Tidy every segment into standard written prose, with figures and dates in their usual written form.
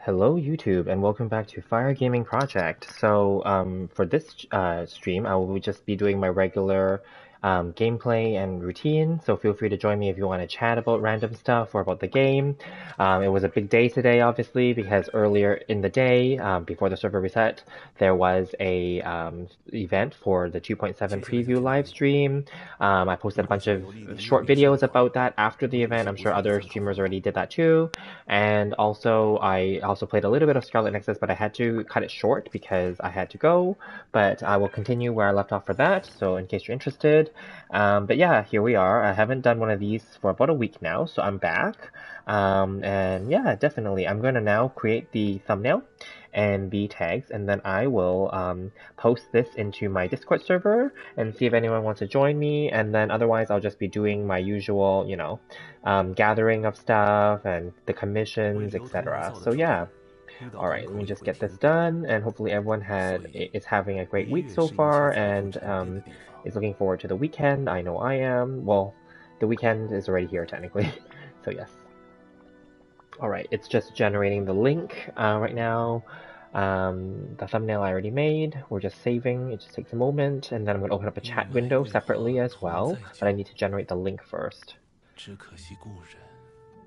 Hello YouTube and welcome back to Fire Gaming Project. For this stream, I will just be doing my regular gameplay and routine, so feel free to join me if you want to chat about random stuff or about the game. It was a big day today, obviously, because earlier in the day, before the server reset, there was a event for the 2.7 preview live stream. I posted a bunch of short videos about that after the event. I'm sure other streamers already did that too. And also, I also played a little bit of Scarlet Nexus, but I had to cut it short because I had to go. But I will continue where I left off for that, so in case you're interested. But yeah, here we are. I haven't done one of these for about a week now, so I'm back. And yeah, definitely. I'm going to now create the thumbnail and the tags, and then I will post this into my Discord server and see if anyone wants to join me. And then otherwise, I'll just be doing my usual, gathering of stuff and the commissions, etc. So yeah. Alright, let me just get this done, and hopefully everyone is having a great week so far, and is looking forward to the weekend. I know I am. Well, the weekend is already here, technically. So yes. Alright, it's just generating the link right now. The thumbnail I already made. We're just saving. It just takes a moment, and then I'm going to open up a chat window separately as well, but I need to generate the link first.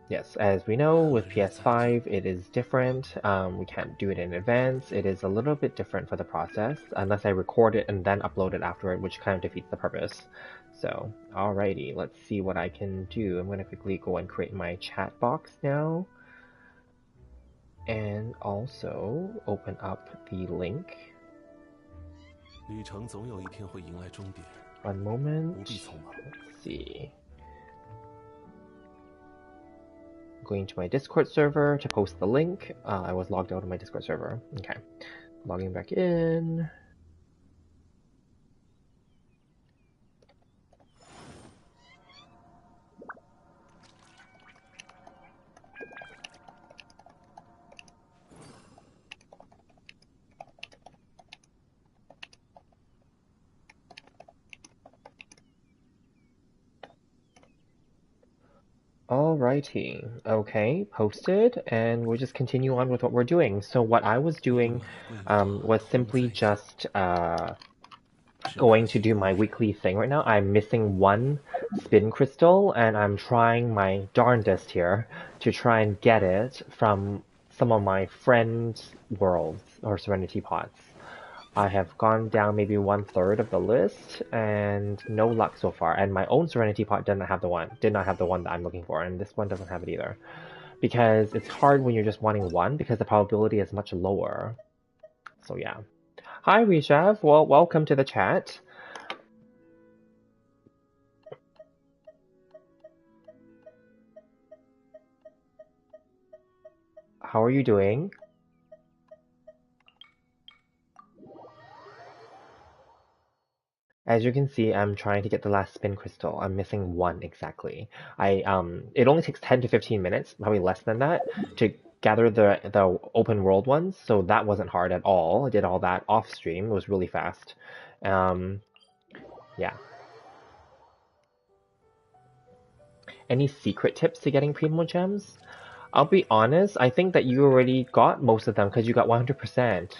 Yes, as we know, with PS5, it is different. We can't do it in advance. It is a little bit different for the process, unless I record it and then upload it afterward, which kind of defeats the purpose. So, alrighty, let's see what I can do. I'm going to quickly go and create my chat box now. And also open up the link. One moment. Let's see. Going to my Discord server to post the link. I was logged out of my Discord server. Okay. Logging back in. Alrighty, okay, posted, and we'll just continue on with what we're doing. So what I was doing was simply just going to do my weekly thing right now. I'm missing one spin crystal, and I'm trying my darndest here to try and get it from some of my friends' worlds or Serenity pots. I have gone down maybe 1/3 of the list, and no luck so far. And my own Serenity pot did not have the one that I'm looking for, and this one doesn't have it either. Because it's hard when you're just wanting one, because the probability is much lower. So yeah. Hi Rishav, well, welcome to the chat. How are you doing? As you can see, I'm trying to get the last spin crystal. I'm missing one exactly. It only takes 10 to 15 minutes, probably less than that, to gather the open world ones, so that wasn't hard at all. I did all that off stream. It was really fast. Yeah. Any secret tips to getting Primo Gems? I'll be honest, I think that you already got most of them because you got 100%.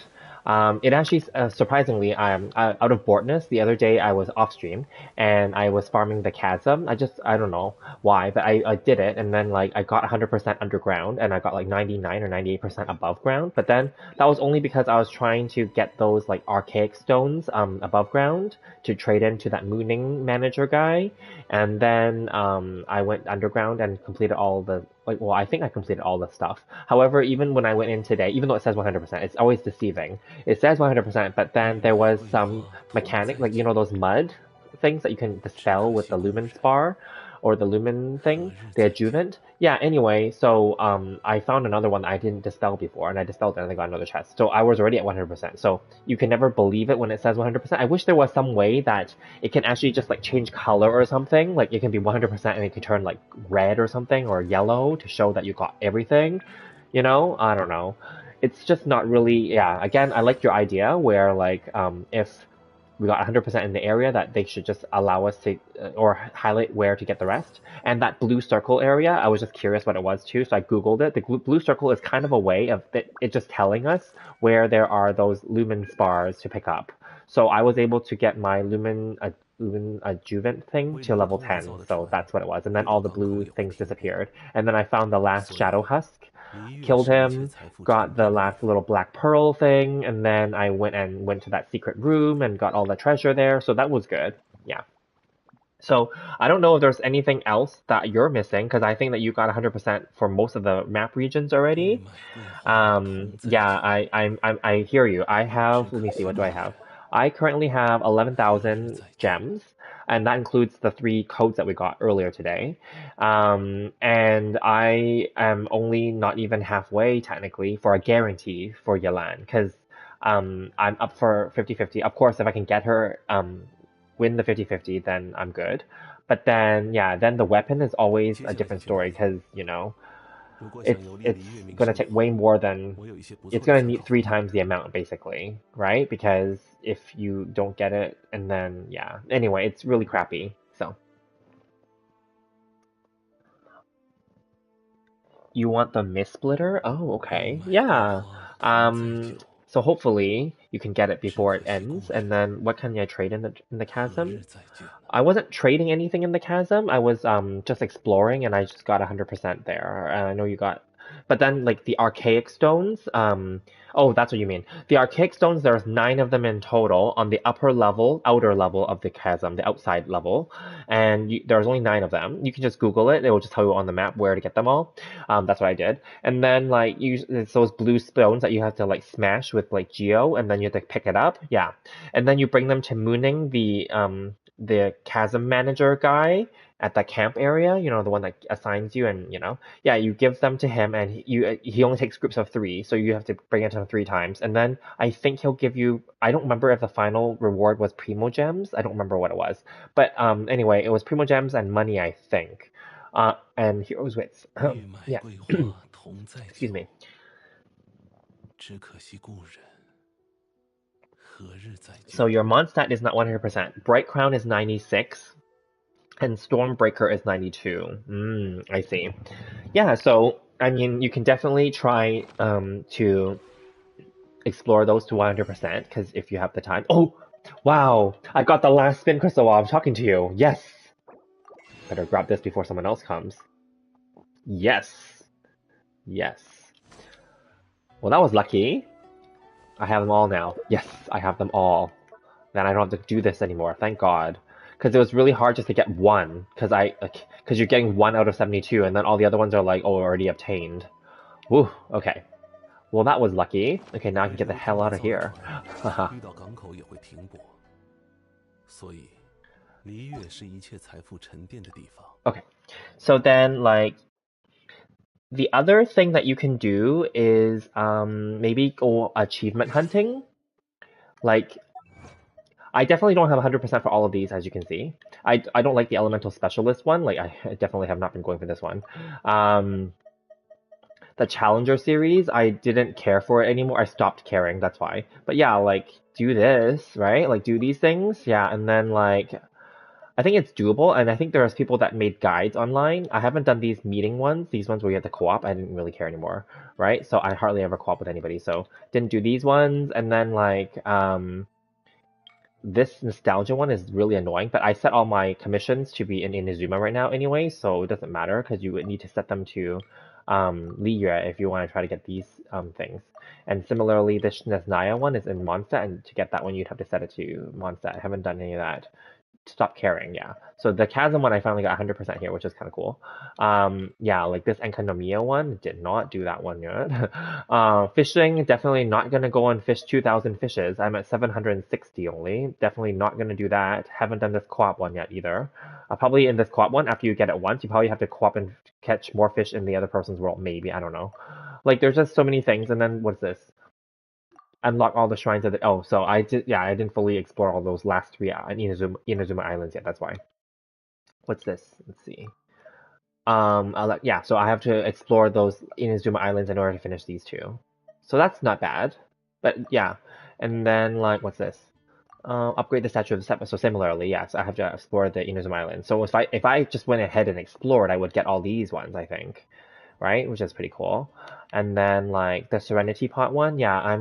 It actually, surprisingly, out of boredness, the other day I was off stream and I was farming the chasm. I don't know why, but I did it, and then like I got 100% underground and I got like 99 or 98% above ground. But then that was only because I was trying to get those like archaic stones above ground to trade into that mooning manager guy. And then I went underground and completed all the well, I think I completed all the stuff. However, even when I went in today, even though it says 100%, it's always deceiving. It says 100%, but then there was some mechanic, like, those mud things that you can dispel with the lumen spar, or the lumen thing, the adjuvant. Yeah, anyway, so I found another one that I didn't dispel before, and I dispelled it and I got another chest. So I was already at 100%. So you can never believe it when it says 100%. I wish there was some way that it can actually just like change color or something. Like it can be 100% and it can turn like red or something, or yellow, to show that you got everything. I don't know. It's just not really, yeah, again, I like your idea where like if we got 100% in the area, that they should just allow us to, or highlight where to get the rest. And that blue circle area, I was just curious what it was too, so I googled it. The blue circle is kind of a way of it just telling us where there are those lumen spars to pick up. So I was able to get my lumen adjuvant thing to level 10, so that's what it was. And then all the blue things disappeared. And then I found the last shadow husk, killed him, got the last little black pearl thing, and then I went to that secret room and got all the treasure there, so that was good. Yeah. So I don't know if there's anything else that you're missing, because I think that you got 100% for most of the map regions already. Yeah, I hear you. I have, let me see, what do I have? I currently have 11,000 gems, and that includes the 3 codes that we got earlier today. And I am only not even halfway, technically, for a guarantee for Yelan, because I'm up for 50-50. Of course, if I can get her, win the 50-50, then I'm good. But then, yeah, then the weapon is always a different story, because, you know, it's gonna take way more than, it's gonna need 3 times the amount, basically, right? Because if you don't get it, and then, yeah. Anyway, it's really crappy, so. You want the mist splitter? Oh, okay. Yeah. So hopefully you can get it before it ends, and then what can I trade in the chasm? I wasn't trading anything in the chasm. I was just exploring, and I just got 100% there. And I know you got, but then like the archaic stones. Oh, that's what you mean. The archaic stones. There's 9 of them in total on the upper level, outer level of the chasm, the outside level, and there's only 9 of them. You can just Google it. It will just tell you on the map where to get them all. That's what I did. And then like it's those blue stones that you have to like smash with like Geo, and then you have to pick it up. Yeah, and then you bring them to Mooning, the chasm manager guy at the camp area, you know, the one that assigns you, and you know, yeah, you give them to him, and he only takes groups of 3, so you have to bring it to him 3 times, and then I think he'll give you, I don't remember if the final reward was Primo Gems, I don't remember what it was, but anyway, it was Primo Gems and money, I think, and Heroes Wits. Yeah. Excuse me. So your Mondstadt is not 100%. Bright Crown is 96, and Stormbreaker is 92. I see. Yeah, so, I mean, you can definitely try to explore those to 100%, because if you have the time. Oh, wow! I got the last spin crystal while I'm talking to you. Yes! Better grab this before someone else comes. Yes! Yes. Well, that was lucky. I have them all now. Yes, I have them all. Then I don't have to do this anymore, thank God. Because it was really hard just to get one, because you're getting 1 out of 72, and then all the other ones are like, oh, already obtained. Woo, okay. Well, that was lucky. Okay, now I can get the hell out of here. Haha. Okay, so then, like, the other thing that you can do is maybe go achievement hunting. Like, I definitely don't have 100% for all of these, as you can see. I don't like the Elemental Specialist one. Like, I definitely have not been going for this one. The Challenger series, I didn't care for it anymore. I stopped caring, that's why. But yeah, like, do this, right? Like, do these things, yeah, and then, like, I think it's doable, and I think there's people that made guides online. I haven't done these meeting ones, these ones where you have to co-op. I didn't really care anymore, right? So I hardly ever co-op with anybody, so didn't do these ones, and then, like, this nostalgia one is really annoying, but I set all my commissions to be in Inazuma right now anyway, so it doesn't matter, because you would need to set them to Liyue if you want to try to get these things. And similarly, this Nesnaya one is in Mondstadt, and to get that one, you'd have to set it to Mondstadt. I haven't done any of that. Stop caring, yeah. So the Chasm one, I finally got 100% here, which is kind of cool. Yeah, like this Enkanomiya one, did not do that one yet. Fishing, definitely not going to go and fish 2,000 fishes. I'm at 760 only. Definitely not going to do that. Haven't done this co-op one yet either. Probably in this co-op one, after you get it once, you probably have to co-op and catch more fish in the other person's world, maybe, I don't know. Like, there's just so many things, and then, what's this? Unlock all the shrines of the, oh, so I didn't fully explore all those last 3 Inazuma Islands yet, that's why. What's this? Let's see. Yeah, so I have to explore those Inazuma Islands in order to finish these 2. So that's not bad. But yeah. And then, like, what's this? Upgrade the Statue of the Steppe. So similarly, yes, I have to explore the Inazuma Island. So if I just went ahead and explored, I would get all these ones, I think, right? Which is pretty cool. And then like the Serenity Pot one, yeah,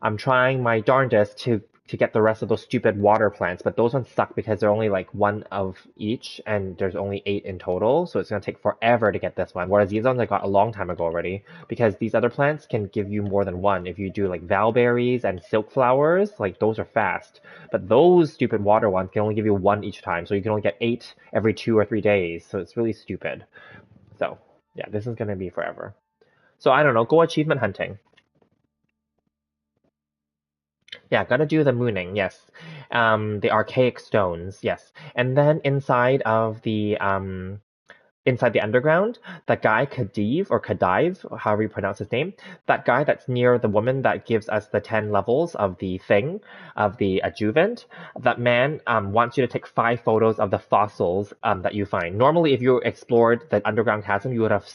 I'm trying my darndest to get the rest of those stupid water plants, but those ones suck because they're only like one of each, and there's only 8 in total, so it's gonna take forever to get this one. Whereas these ones I got a long time ago already, because these other plants can give you more than one. If you do like valberries and silk flowers, like those are fast. But those stupid water ones can only give you one each time, so you can only get 8 every 2 or 3 days. So it's really stupid. So yeah, this is gonna be forever. So I don't know, go achievement hunting. Yeah, gotta do the mooning, yes. The archaic stones, yes. And then inside the underground, that guy Khadiv or Khadive, however you pronounce his name, that guy that's near the woman that gives us the 10 levels of the thing, of the adjuvant, that man wants you to take 5 photos of the fossils that you find. Normally, if you explored the underground chasm, you would have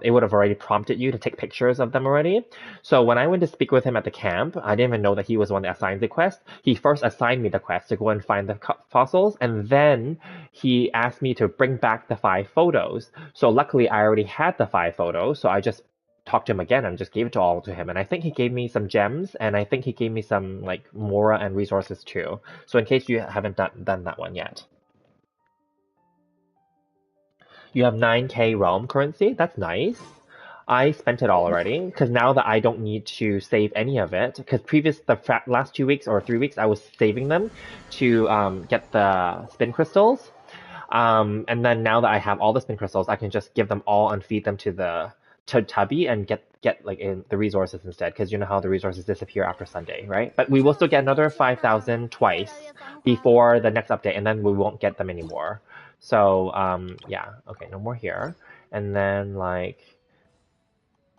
it would have already prompted you to take pictures of them already. So when I went to speak with him at the camp, I didn't even know that he was one that assigned the quest. He first assigned me the quest to go and find the fossils, and then he asked me to bring back the 5 photos. So luckily, I already had the 5 photos, so I just talked to him again and just gave it all to him. And I think he gave me some gems, and I think he gave me some like mora and resources too. So in case you haven't done that one yet. You have 9k realm currency. That's nice. I spent it all already because now that I don't need to save any of it, because last 2 weeks or 3 weeks I was saving them to get the spin crystals, and then now that I have all the spin crystals, I can just give them all and feed them to Tubby and get like in the resources instead, because you know how the resources disappear after Sunday, right? But we will still get another 5,000 twice before the next update, and then we won't get them anymore. So yeah, okay, no more here. And then like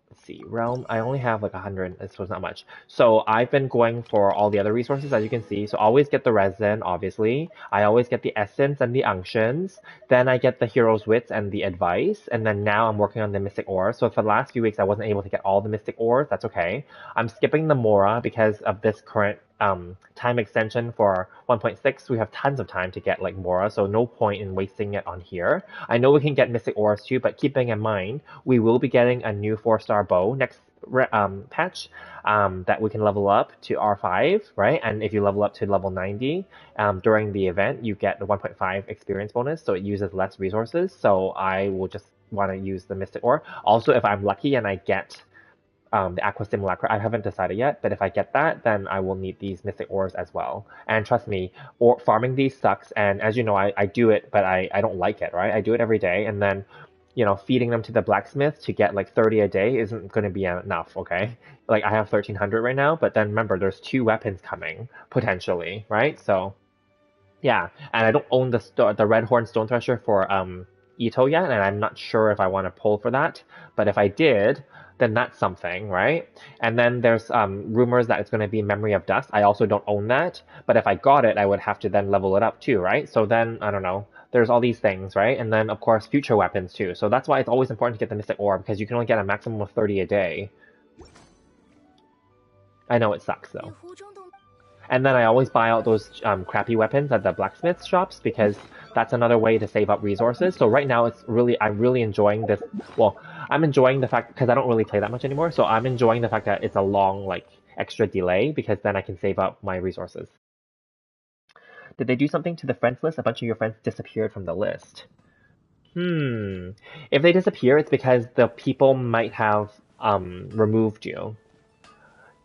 let's see, realm. I only have like 100. This was not much. So I've been going for all the other resources, as you can see. So always get the resin, obviously. I always get the essence and the unctions. Then I get the hero's wits and the advice. And then now I'm working on the mystic ore. So for the last few weeks, I wasn't able to get all the mystic ores. That's okay. I'm skipping the mora because of this current time extension for 1.6. We have tons of time to get like mora, so no point in wasting it on here. I know we can get mystic ores too, but keeping in mind we will be getting a new 4-star bow next patch that we can level up to R5, right? And if you level up to level 90 during the event, you get the 1.5 experience bonus, so it uses less resources. So I will just want to use the mystic ore. Also, if I'm lucky and I get the Aqua Simulacra. I haven't decided yet, but if I get that, then I will need these mystic ores as well. And trust me, farming these sucks. And as you know, I do it, but I don't like it, right? I do it every day, and then, feeding them to the blacksmith to get like 30 a day isn't going to be enough, okay? Like I have 1,300 right now, but then remember, there's 2 weapons coming, potentially, right? So, yeah. And I don't own the Red Horn Stone Thresher for Ito yet, and I'm not sure if I want to pull for that. But if I did, then that's something, right? And then there's rumors that it's going to be Memory of Dust. I also don't own that, but if I got it, I would have to then level it up too, right? So then, I don't know, there's all these things, right? And then, of course, future weapons too. So that's why it's always important to get the Mystic Orb, because you can only get a maximum of 30 a day. I know it sucks, though. And then I always buy out those crappy weapons at the blacksmith shops, because that's another way to save up resources. So right now I'm really enjoying this. Well, I'm enjoying the fact, because I don't really play that much anymore, so I'm enjoying the fact that it's a long, like, extra delay, because then I can save up my resources. Did they do something to the friends list? A bunch of your friends disappeared from the list. If they disappear, it's because the people might have removed you.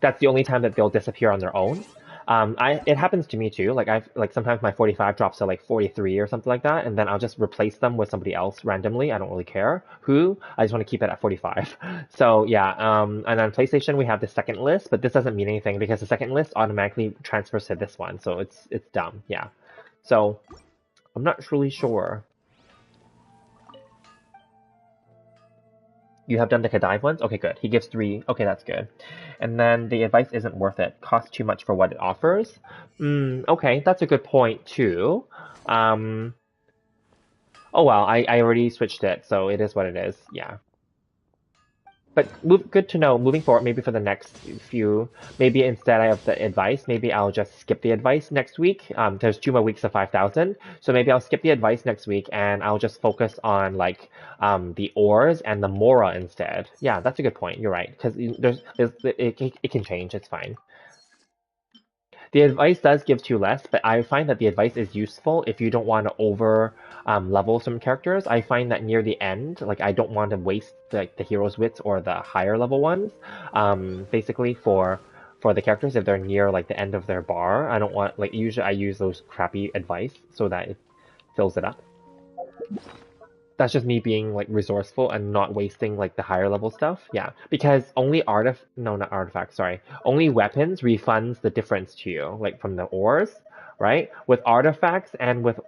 That's the only time that they'll disappear on their own. It happens to me too. Like sometimes my 45 drops to like 43 or something like that, and then I'll just replace them with somebody else randomly. I don't really care who. I just want to keep it at 45. So yeah. And on PlayStation we have the second list, but this doesn't mean anything because the second list automatically transfers to this one. So it's dumb. Yeah. So I'm not really sure. You have done the Kadive ones? Okay, good. He gives 3. Okay, that's good. And then the advice isn't worth it. Costs too much for what it offers. Okay, that's a good point too. Oh well, I already switched it, so it is what it is. Yeah. But good to know. Moving forward, maybe for the next few, maybe instead of the advice, maybe I'll just skip the advice next week. There's 2 more weeks of 5,000, so maybe I'll skip the advice next week and I'll just focus on like the ores and the mora instead. Yeah, that's a good point. You're right, because it can change. It's fine. The advice does give two less, but I find that the advice is useful if you don't want to over level some characters. I find that near the end, like I don't want to waste like the hero's wits or the higher level ones, basically for the characters if they're near like the end of their bar. I don't want like usually I use those crappy advice so that it fills it up. That's just me being like resourceful and not wasting like the higher level stuff. Yeah, because only no, not artifacts, sorry. Only weapons refunds the difference to you, like from the ores, right? With artifacts and with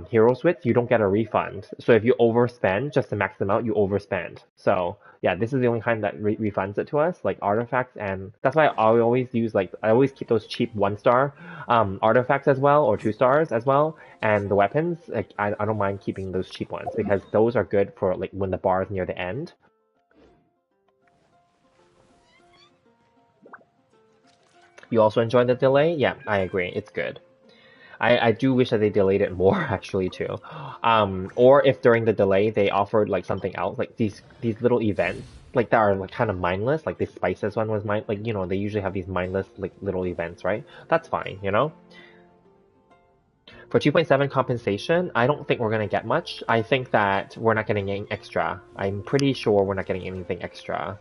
heroes wits, you don't get a refund. So if you overspend just to max them out, you overspend. So yeah, this is the only kind that refunds it to us, like artifacts, and that's why I always use like I always keep those cheap 1 star artifacts as well or 2 stars as well, and the weapons like I don't mind keeping those cheap ones because those are good for like when the bar is near the end. You also enjoy the delay? Yeah, I agree. It's good. I do wish that they delayed it more actually too. Or if during the delay they offered like something else, like these little events, like that are like kind of mindless, like the spices one was like they usually have these mindless like little events, right? That's fine. For 2.7 compensation, I don't think we're gonna get much. I think that we're not getting anything extra. I'm pretty sure we're not getting anything extra.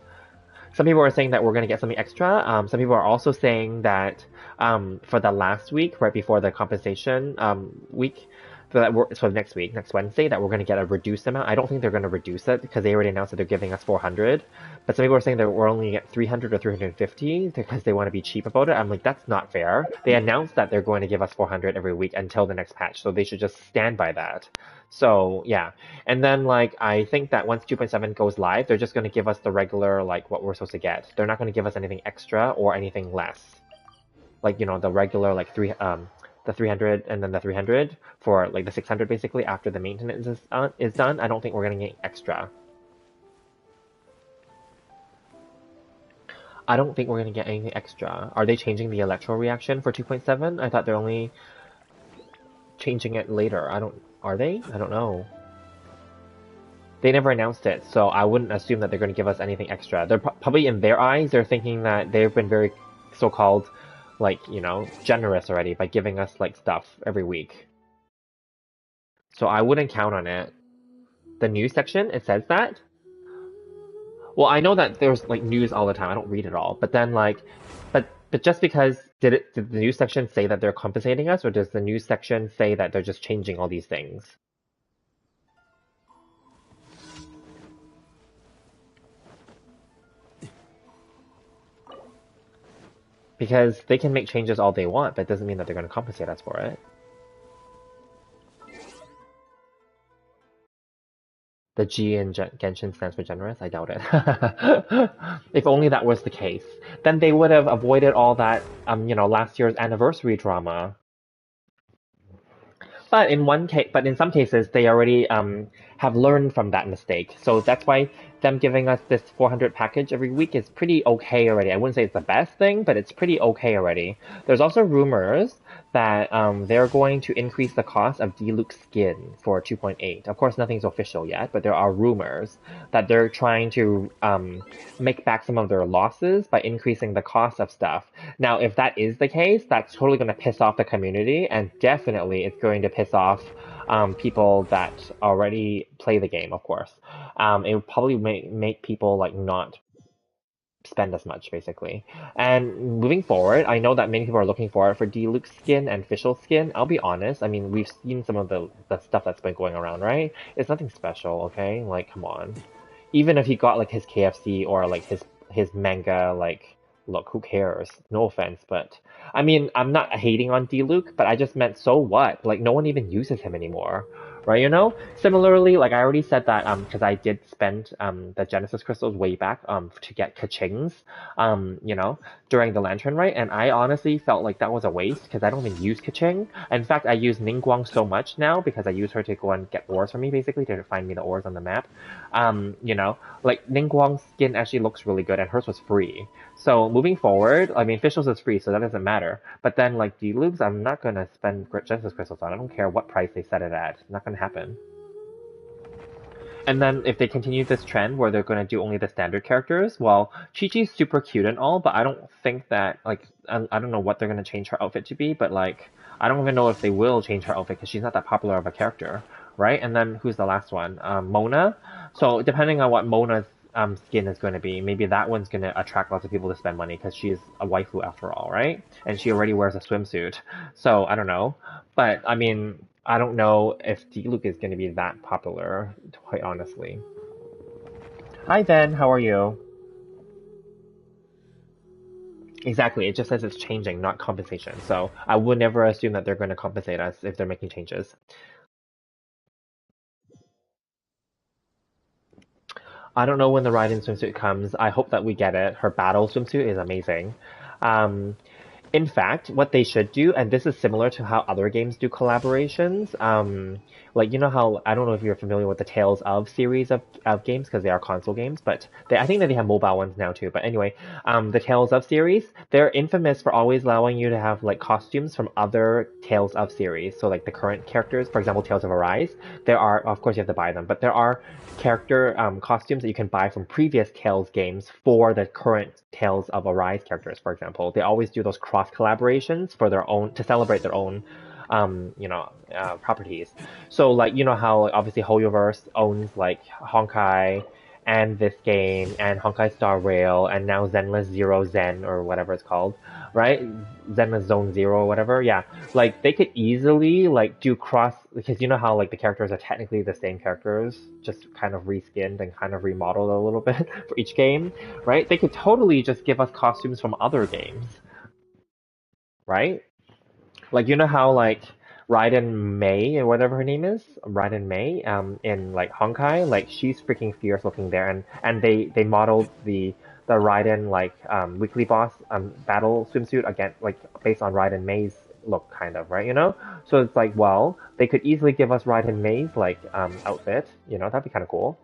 Some people are saying that we're going to get something extra. Some people are also saying that for the last week, right before the compensation week, so next week, next Wednesday, that we're going to get a reduced amount. I don't think they're going to reduce it because they already announced that they're giving us 400. But some people are saying that we're only going to get 300 or 350 because they want to be cheap about it. I'm like, that's not fair. They announced that they're going to give us 400 every week until the next patch, so they should just stand by that. So yeah, and then like I think that once 2.7 goes live, they're just going to give us the regular like what we're supposed to get. They're not going to give us anything extra or anything less. Like the regular like the 300 and then the 300 for like the 600 basically after the maintenance is done. I don't think we're going to get extra. I don't think we're going to get anything extra. Are they changing the electro reaction for 2.7? I thought they're only changing it later. Are they? I don't know. They never announced it, so I wouldn't assume that they're going to give us anything extra. They're probably in their eyes, they're thinking that they've been very so-called, like, generous already by giving us like stuff every week. So I wouldn't count on it. The news section, it says that. Well, I know that there's like news all the time. I don't read it all, but then like, but just because did the news section say that they're compensating us, or does the news section say that they're just changing all these things? Because they can make changes all they want, but it doesn't mean that they're going to compensate us for it. The G in Genshin stands for generous? I doubt it. If only that was the case. Then they would have avoided all that, last year's anniversary drama. But in some cases, they already have learned from that mistake. So that's why them giving us this 400 package every week is pretty okay already. I wouldn't say it's the best thing, but it's pretty okay already. There's also rumors that they're going to increase the cost of Diluc skin for 2.8. Of course, nothing's official yet, but there are rumors that they're trying to make back some of their losses by increasing the cost of stuff. Now, if that is the case, that's totally going to piss off the community, and definitely it's going to piss off people that already play the game, of course. It would probably make people like not spend as much, basically. And moving forward, I know that many people are looking forward for Diluc skin and Fischl skin. I'll be honest, I mean, we've seen some of the stuff that's been going around, right? It's nothing special, okay? Like, come on. Even if he got like his KFC or like his manga, like, look, who cares? No offense, but I mean, I'm not hating on Diluc, but I just meant so what? Like, no one even uses him anymore, right? You know, similarly, like I already said that because I did spend the Genesis crystals way back to get kachings, you know, during the lantern rite, and I honestly felt like that was a waste because I don't even use kaching. In fact, I use Ningguang so much now because I use her to go and get ores for me, basically to find me the ores on the map. You know, like Ningguang's skin actually looks really good, and hers was free. So moving forward, I mean, Fischl's is free, so that doesn't matter. But then, like, Deluxe, I'm not gonna spend Genesis Crystals on. I don't care what price they set it at. It's not gonna happen. And then if they continue this trend where they're gonna do only the standard characters, well, Chi-Chi's super cute and all, but I don't think that, like, I don't know what they're gonna change her outfit to be, but, like, I don't even know if they will change her outfit because she's not that popular of a character, right? And then who's the last one? Mona. So depending on what Mona's skin is going to be, maybe that one's going to attract lots of people to spend money because she's a waifu after all, right? And she already wears a swimsuit. So I don't know. But I mean, I don't know if Diluc is going to be that popular, quite honestly. Hi Ben, how are you? Exactly, it just says it's changing, not compensation. So I would never assume that they're going to compensate us if they're making changes. I don't know when the Raiden swimsuit comes. I hope that we get it. Her battle swimsuit is amazing. Um, in fact, what they should do, and this is similar to how other games do collaborations, like you know how I don't know if you're familiar with the Tales of series of games because they are console games, but I think that they have mobile ones now too. But anyway, the Tales of series, they're infamous for always allowing you to have like costumes from other Tales of series. So like the current characters, for example, Tales of Arise, there are of course you have to buy them, but there are character costumes that you can buy from previous Tales games for the current Tales of Arise characters, for example. They always do those cross collaborations for their own to celebrate their own properties. So like you know how like, obviously Hoyoverse owns like Honkai and this game and Honkai Star Rail and now Zenless Zero Zen or whatever it's called, right? Zenless Zone Zero or whatever. Yeah, like they could easily like do cross because you know how like the characters are technically the same characters, just kind of reskinned and kind of remodeled a little bit for each game, right? They could totally just give us costumes from other games, right? Like you know how like Raiden Mei or whatever her name is, Raiden Mei, in like Honkai, like she's freaking fierce looking there, and they modeled the Raiden like weekly boss battle swimsuit again like based on Raiden Mei's look kind of right, you know. So it's like well they could easily give us Raiden Mei's like outfit, you know, that'd be kind of cool.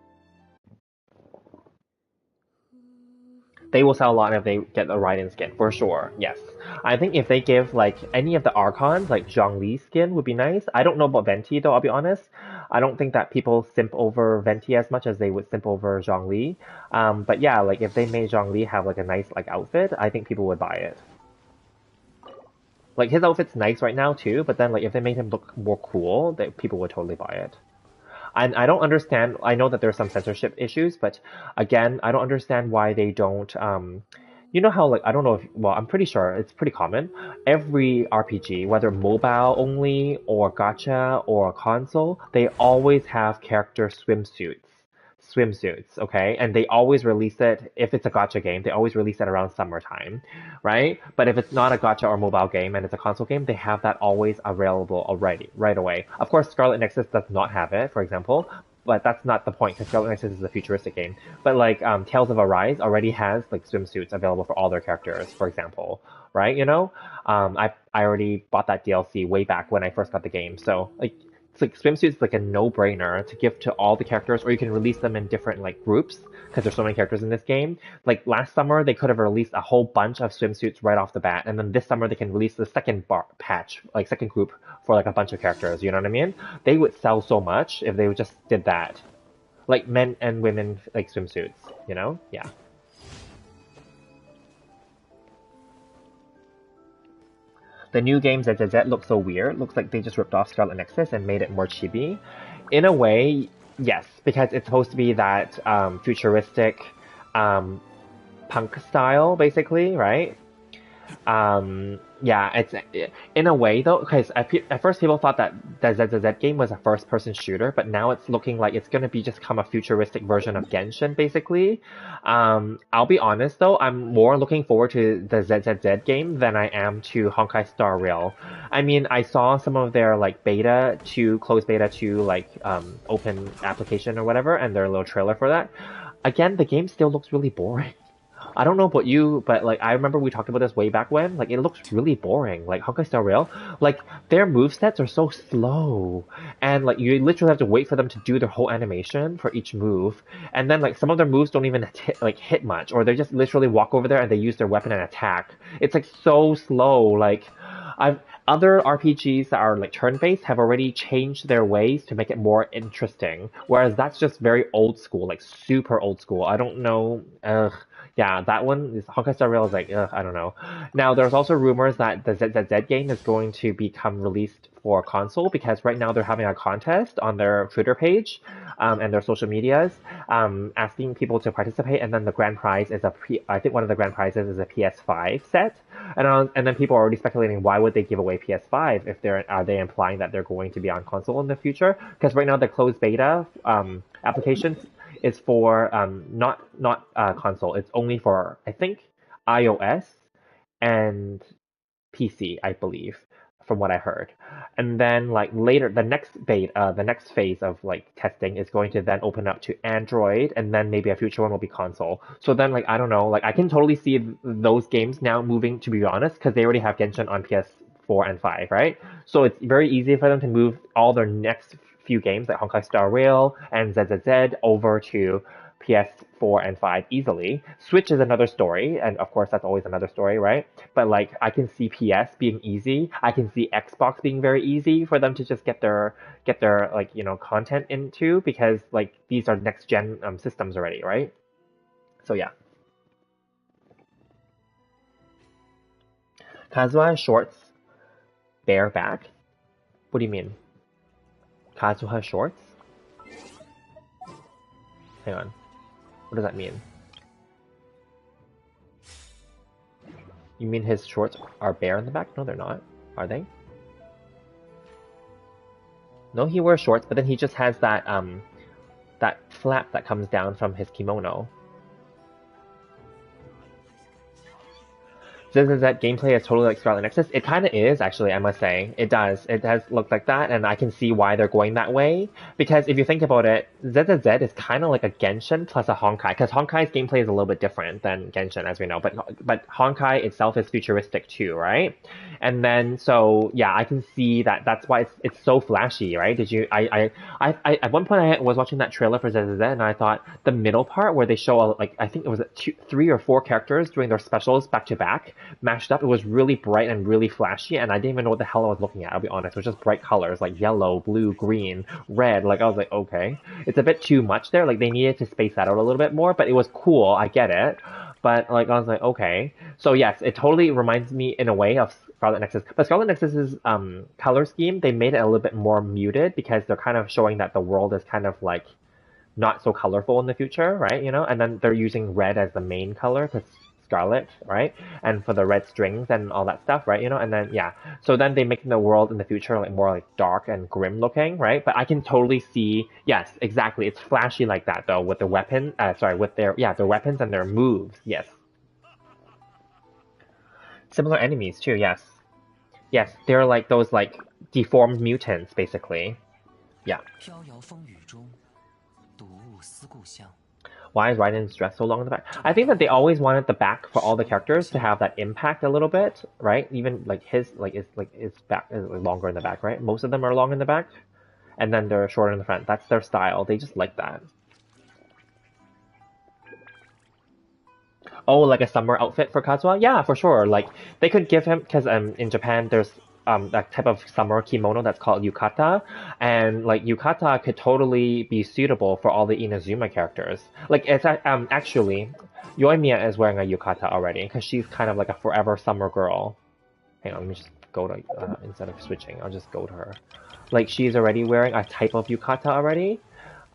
They will sell a lot if they get the Raiden skin, for sure. Yes. I think if they give like any of the Archons, like Zhongli skin would be nice. I don't know about Venti though, I'll be honest. I don't think that people simp over Venti as much as they would simp over Zhongli. But yeah, like if they made Zhongli have like a nice like outfit, I think people would buy it. Like his outfit's nice right now too, but then like if they made him look more cool, that people would totally buy it. And I don't understand. I know that there's some censorship issues, but again, I don't understand why they don't. You know how like I don't know if well, I'm pretty sure it's pretty common. Every RPG, whether mobile only or gacha or console, they always have character swimsuits. Swimsuits, okay? And they always release it if it's a gacha game, they always release it around summertime, right? But if it's not a gacha or mobile game and it's a console game, they have that always available already, right away. Of course, Scarlet Nexus does not have it, for example, but that's not the point because Scarlet Nexus is a futuristic game. But like Tales of Arise already has like swimsuits available for all their characters, for example, right? You know, I already bought that DLC way back when I first got the game, so like it's like swimsuits is like a no-brainer to give to all the characters, or you can release them in different like groups because there's so many characters in this game. Like last summer, they could have released a whole bunch of swimsuits right off the bat, and then this summer they can release the second patch, like second group for like a bunch of characters. You know what I mean? They would sell so much if they just did that, like men and women like swimsuits. You know? Yeah. The new games at ZZ look so weird. Looks like they just ripped off Scarlet Nexus and made it more chibi. In a way, yes, because it's supposed to be that futuristic um, punk style, basically, right? Yeah, it's in a way though, because at first people thought that the ZZZ game was a first-person shooter, but now it's looking like it's gonna be just come a futuristic version of Genshin, basically. I'll be honest though, I'm more looking forward to the ZZZ game than I am to Honkai Star Rail. I mean, I saw some of their like beta to closed beta to like open application or whatever, and their little trailer for that. Again, the game still looks really boring. I don't know about you, but like I remember we talked about this way back when. Like it looks really boring. Like Honkai Star Rail, like their movesets are so slow, and like you literally have to wait for them to do their whole animation for each move, and then like some of their moves don't even hit much, or they just literally walk over there and they use their weapon and attack. It's like so slow. Like I've other RPGs that are like turn-based have already changed their ways to make it more interesting, whereas that's just very old school, like super old school. I don't know. Ugh. Yeah, that one is Honkai Star Rail is like, ugh, I don't know. Now, there's also rumors that the ZZZ game is going to become released for console because right now they're having a contest on their Twitter page and their social medias asking people to participate, and then the grand prize is I think one of the grand prizes is a PS5 set, and then people are already speculating why would they give away PS5 if are they implying that they're going to be on console in the future? Because right now the closed beta applications is for not console. It's only for I think iOS and PC, I believe, from what I heard. And then like later, the next phase of like testing is going to then open up to Android, and then maybe a future one will be console. So then like I don't know, like I can totally see those games now moving. To be honest, because they already have Genshin on PS4 and 5, right? So it's very easy for them to move all their next few games like Honkai Star Rail and ZZZ over to PS4 and 5 easily. Switch is another story, and of course that's always another story, right? But like I can see PS being easy. I can see Xbox being very easy for them to just get their like content into because like these are next gen systems already, right? So yeah. Kazuha shorts bare back. What do you mean? Kazuha shorts? Hang on. What does that mean? You mean his shorts are bare in the back? No, they're not. Are they? No, he wears shorts, but then he just has that flap that comes down from his kimono. Says that gameplay is totally like Scarlet Nexus. It kind of is, actually, I must say. It does. It has looked like that, and I can see why they're going that way. Because if you think about it, ZZZ is kind of like a Genshin plus a Honkai. Because Honkai's gameplay is a little bit different than Genshin, as we know. But Honkai itself is futuristic too, right? And then, so, yeah, I can see that that's why it's so flashy, right? At one point I was watching that trailer for ZZZ, and I thought the middle part where they show, like, I think it was three or four characters doing their specials back to back, mashed up. It was really bright and really flashy, and I didn't even know what the hell I was looking at, I'll be honest. It was just bright colors like yellow, blue, green, red. Like I was like, okay. It's a bit too much there. Like they needed to space that out a little bit more, but it was cool. I get it. But like I was like, okay. So yes, it totally reminds me in a way of Scarlet Nexus. But Scarlet Nexus's color scheme, they made it a little bit more muted because they're kind of showing that the world is kind of like not so colorful in the future, right? And then they're using red as the main color because Scarlet, right? And for the red strings and all that stuff, right? And then yeah, so then they make the world in the future like more like dark and grim looking, right? But I can totally see, yes, exactly. It's flashy like that though, with the weapon. With their weapons and their moves. Yes. Similar enemies too. Yes. Yes, they're like those like deformed mutants basically. Yeah. Why is Raiden's dress so long in the back? I think that they always wanted the back for all the characters to have that impact a little bit, right? Even like his back is longer in the back, right? Most of them are long in the back, and then they're shorter in the front. That's their style. They just like that. Oh, like a summer outfit for Kazuha? Yeah, for sure. Like they could give him because in Japan there's that type of summer kimono that's called yukata, and like yukata could totally be suitable for all the Inazuma characters. Like it's actually Yoimiya is wearing a yukata already because she's kind of like a forever summer girl. Hang on, let me just go to instead of switching, I'll just go to her. Like she's already wearing a type of yukata already.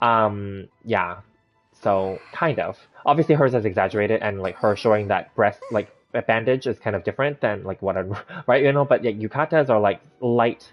Yeah. So kind of. Obviously hers is exaggerated and like her showing that breast like bandage is kind of different than like what I'm right, but yeah, yukatas are like light,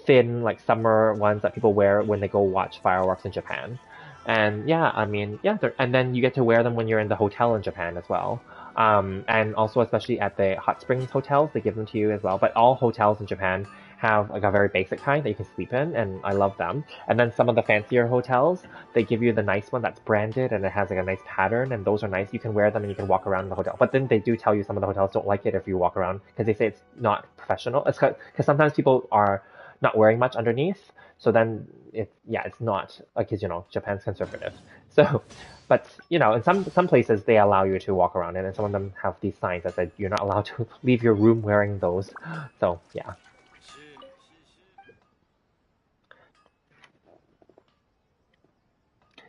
thin, like summer ones that people wear when they go watch fireworks in Japan. And yeah, I mean, yeah, and then you get to wear them when you're in the hotel in Japan as well. And also, especially at the hot springs hotels, they give them to you as well. But all hotels in Japan have like a very basic kind that you can sleep in, and I love them. And then some of the fancier hotels, they give you the nice one that's branded and it has like a nice pattern, and those are nice. You can wear them and you can walk around the hotel. But then they do tell you some of the hotels don't like it if you walk around because they say it's not professional. It's because sometimes people are not wearing much underneath, so then it's not like, because Japan's conservative. So, but in some places they allow you to walk around, and some of them have these signs that say you're not allowed to leave your room wearing those. So yeah.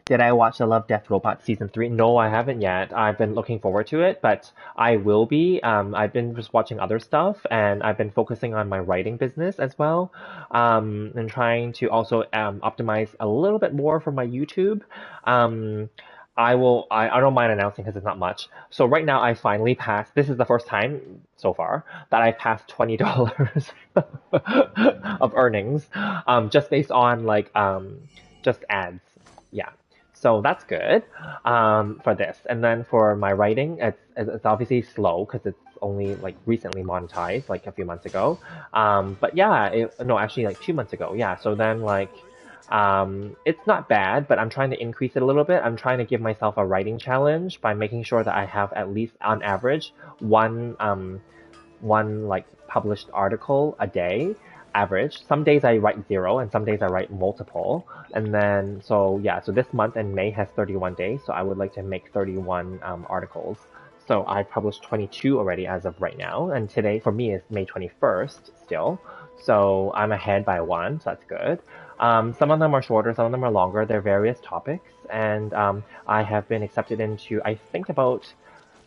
Did I watch the Love, Death, Robot season 3? No, I haven't yet. I've been looking forward to it, but I will be. I've been just watching other stuff, and I've been focusing on my writing business as well, and trying to also optimize a little bit more for my YouTube. Um, I don't mind announcing because it's not much. So right now I finally passed, this is the first time so far that I passed $20 of earnings, just based on like, just ads. Yeah. So that's good, for this. And then for my writing, it's obviously slow because it's only like recently monetized, like a few months ago. But yeah, no, actually like 2 months ago. Yeah. So then like, it's not bad, but I'm trying to increase it a little bit. I'm trying to give myself a writing challenge by making sure that I have at least on average one like published article a day average. Some days I write zero and some days I write multiple. And then, so yeah, so this month in May has 31 days. So I would like to make 31 articles. So I published 22 already as of right now. And today for me is May 21st still. So I'm ahead by one. So that's good. Some of them are shorter, some of them are longer. They're various topics. And I have been accepted into, I think, about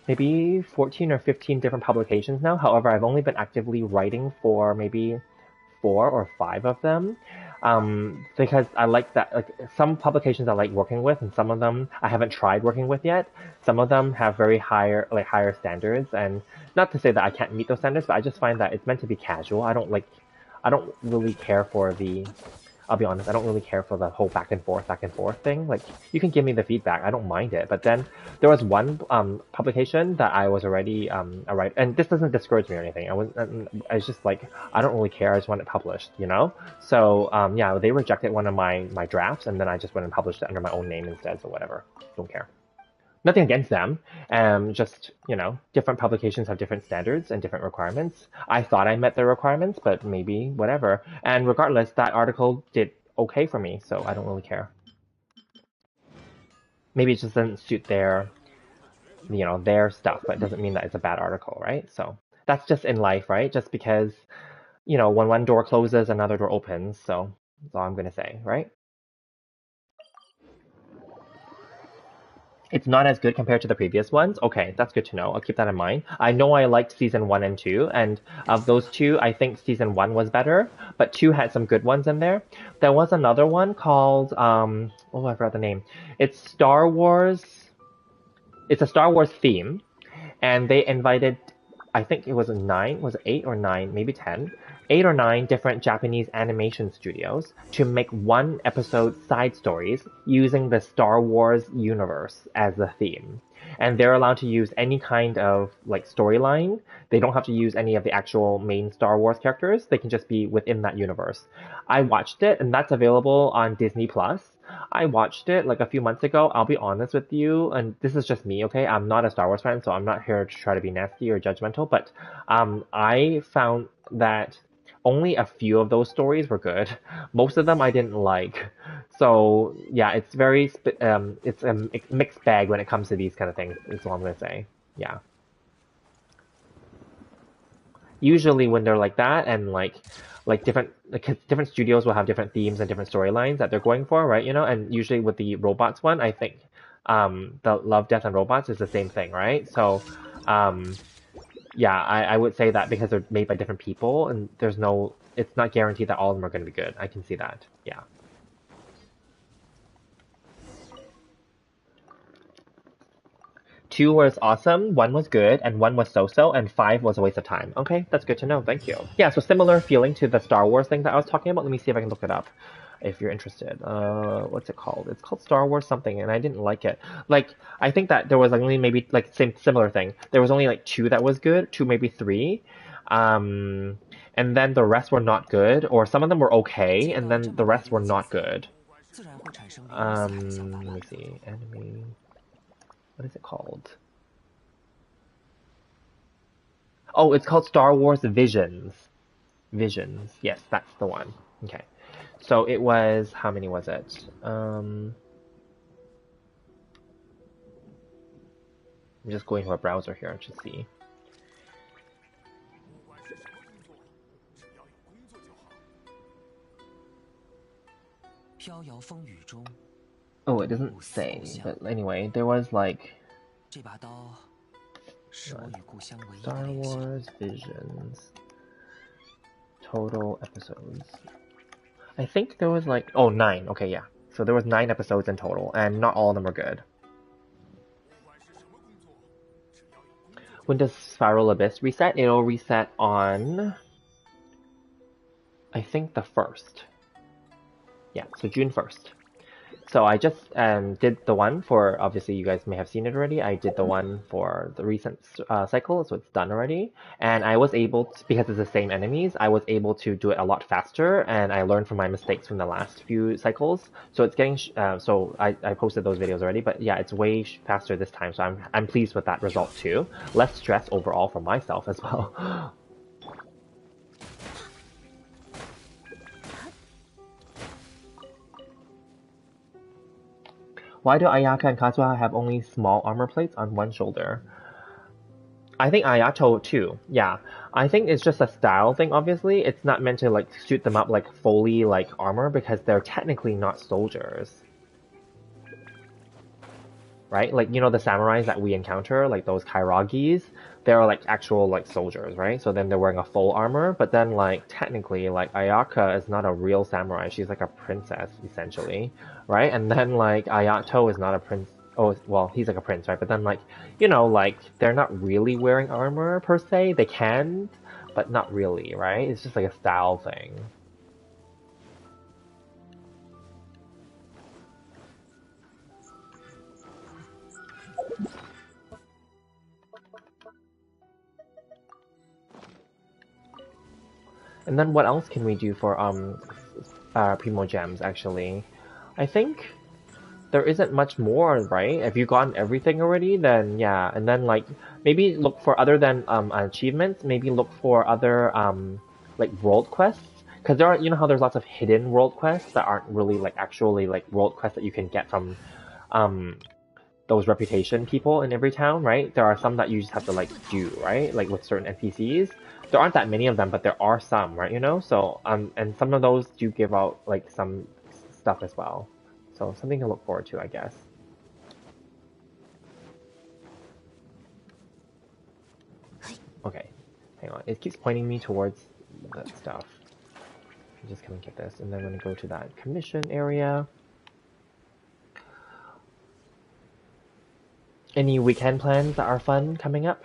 maybe 14 or 15 different publications now. However, I've only been actively writing for maybe 4 or 5 of them, because I like that. Like some publications I like working with, and some of them I haven't tried working with yet. Some of them have very higher standards, and not to say that I can't meet those standards, but I just find that it's meant to be casual. I don't really care for the I'll be honest, I don't really care for the whole back and forth thing. Like, you can give me the feedback, I don't mind it. But then there was one publication that I was already a writer, and this doesn't discourage me or anything. I was just like, I don't really care. I just want it published. So yeah, they rejected one of my drafts, and then I just went and published it under my own name instead. So whatever, don't care. Nothing against them. Just, different publications have different standards and different requirements. I thought I met their requirements, but maybe whatever. And regardless, that article did okay for me, so I don't really care. Maybe it just doesn't suit their stuff, but it doesn't mean that it's a bad article, right? So that's just in life, right? Just because, when one door closes, another door opens. So that's all I'm gonna say, right? It's not as good compared to the previous ones. Okay, that's good to know. I'll keep that in mind. I know I liked season one and two, and of those two, I think season one was better, but two had some good ones in there. There was another one called oh, I forgot the name. It's Star Wars. It's a Star Wars theme, and they invited, I think it was was it 8 or 9, maybe 10, 8 or 9 different Japanese animation studios to make one episode side stories using the Star Wars universe as the theme. And they're allowed to use any kind of like storyline. They don't have to use any of the actual main Star Wars characters. They can just be within that universe. I watched it, and that's available on Disney Plus. I watched it like a few months ago. I'll be honest with you, and this is just me, okay? I'm not a Star Wars fan, so I'm not here to try to be nasty or judgmental, but I found that only a few of those stories were good. Most of them I didn't like. So yeah, it's it's a mixed bag when it comes to these kind of things, is all I'm gonna say. Yeah. Usually when they're like that, and like different studios will have different themes and different storylines that they're going for, right? And usually with the robots one, I think the Love, Death, and Robots is the same thing, right? So um yeah, I would say that because they're made by different people, and it's not guaranteed that all of them are going to be good. I can see that. Yeah. 2 was awesome, 1 was good, and 1 was so-so, and 5 was a waste of time. Okay, that's good to know. Thank you. Yeah, so similar feeling to the Star Wars thing that I was talking about. Let me see if I can look it up if you're interested. What's it called? It's called Star Wars something, and I didn't like it. Like, I think that there was like only maybe like similar thing. There was only like 2 that was good, 2 maybe 3. And then the rest were not good, or some of them were okay, and then the rest were not good. Let me see. Enemy. What is it called? Oh, it's called Star Wars Visions. Visions. Yes, that's the one. Okay. So it was, how many was it? I'm just going to a browser here to see. Oh, it doesn't say, but anyway, there was like Star Wars Visions total episodes. I think there was like 9. Okay, yeah. So there was 9 episodes in total, and not all of them are good. When does Spiral Abyss reset? It'll reset on, I think, the 1st. Yeah, so June 1st. So I just did the one for, obviously you guys may have seen it already, I did the one for the recent cycle, so it's done already. And I was able to, because it's the same enemies, I was able to do it a lot faster, and I learned from my mistakes from the last few cycles. So it's getting, so I posted those videos already, but yeah, it's way faster this time, so I'm pleased with that result too. Less stress overall for myself as well. Why do Ayaka and Kazuha have only small armor plates on one shoulder? I think Ayato too, yeah. I think it's just a style thing, obviously. It's not meant to like suit them up like fully like armor because they're technically not soldiers. Right? Like, you know the samurais that we encounter, like those Kairagis, they're like actual like soldiers, right? So then they're wearing a full armor, but then like technically like Ayaka is not a real samurai, she's like a princess essentially, right? And then like Ayato is not a prince. Oh, well, he's like a prince, right? But then like, you know, like they're not really wearing armor per se. They can, but not really, right? It's just like a style thing. And then what else can we do for Primo Gems actually? I think there isn't much more, right? If you've gotten everything already, then yeah. And then like maybe look for other than achievements, maybe look for other like world quests. Because there are, you know how there's lots of hidden world quests that aren't really like actually like world quests that you can get from those reputation people in every town, right? There are some that you just have to like do, right? Like with certain NPCs. There aren't that many of them, but there are some, right? You know, so and some of those do give out like some stuff as well. So something to look forward to, I guess. Okay, hang on. It keeps pointing me towards that stuff. I'm just gonna get this, and then I'm gonna go to that commission area. Any weekend plans that are fun coming up?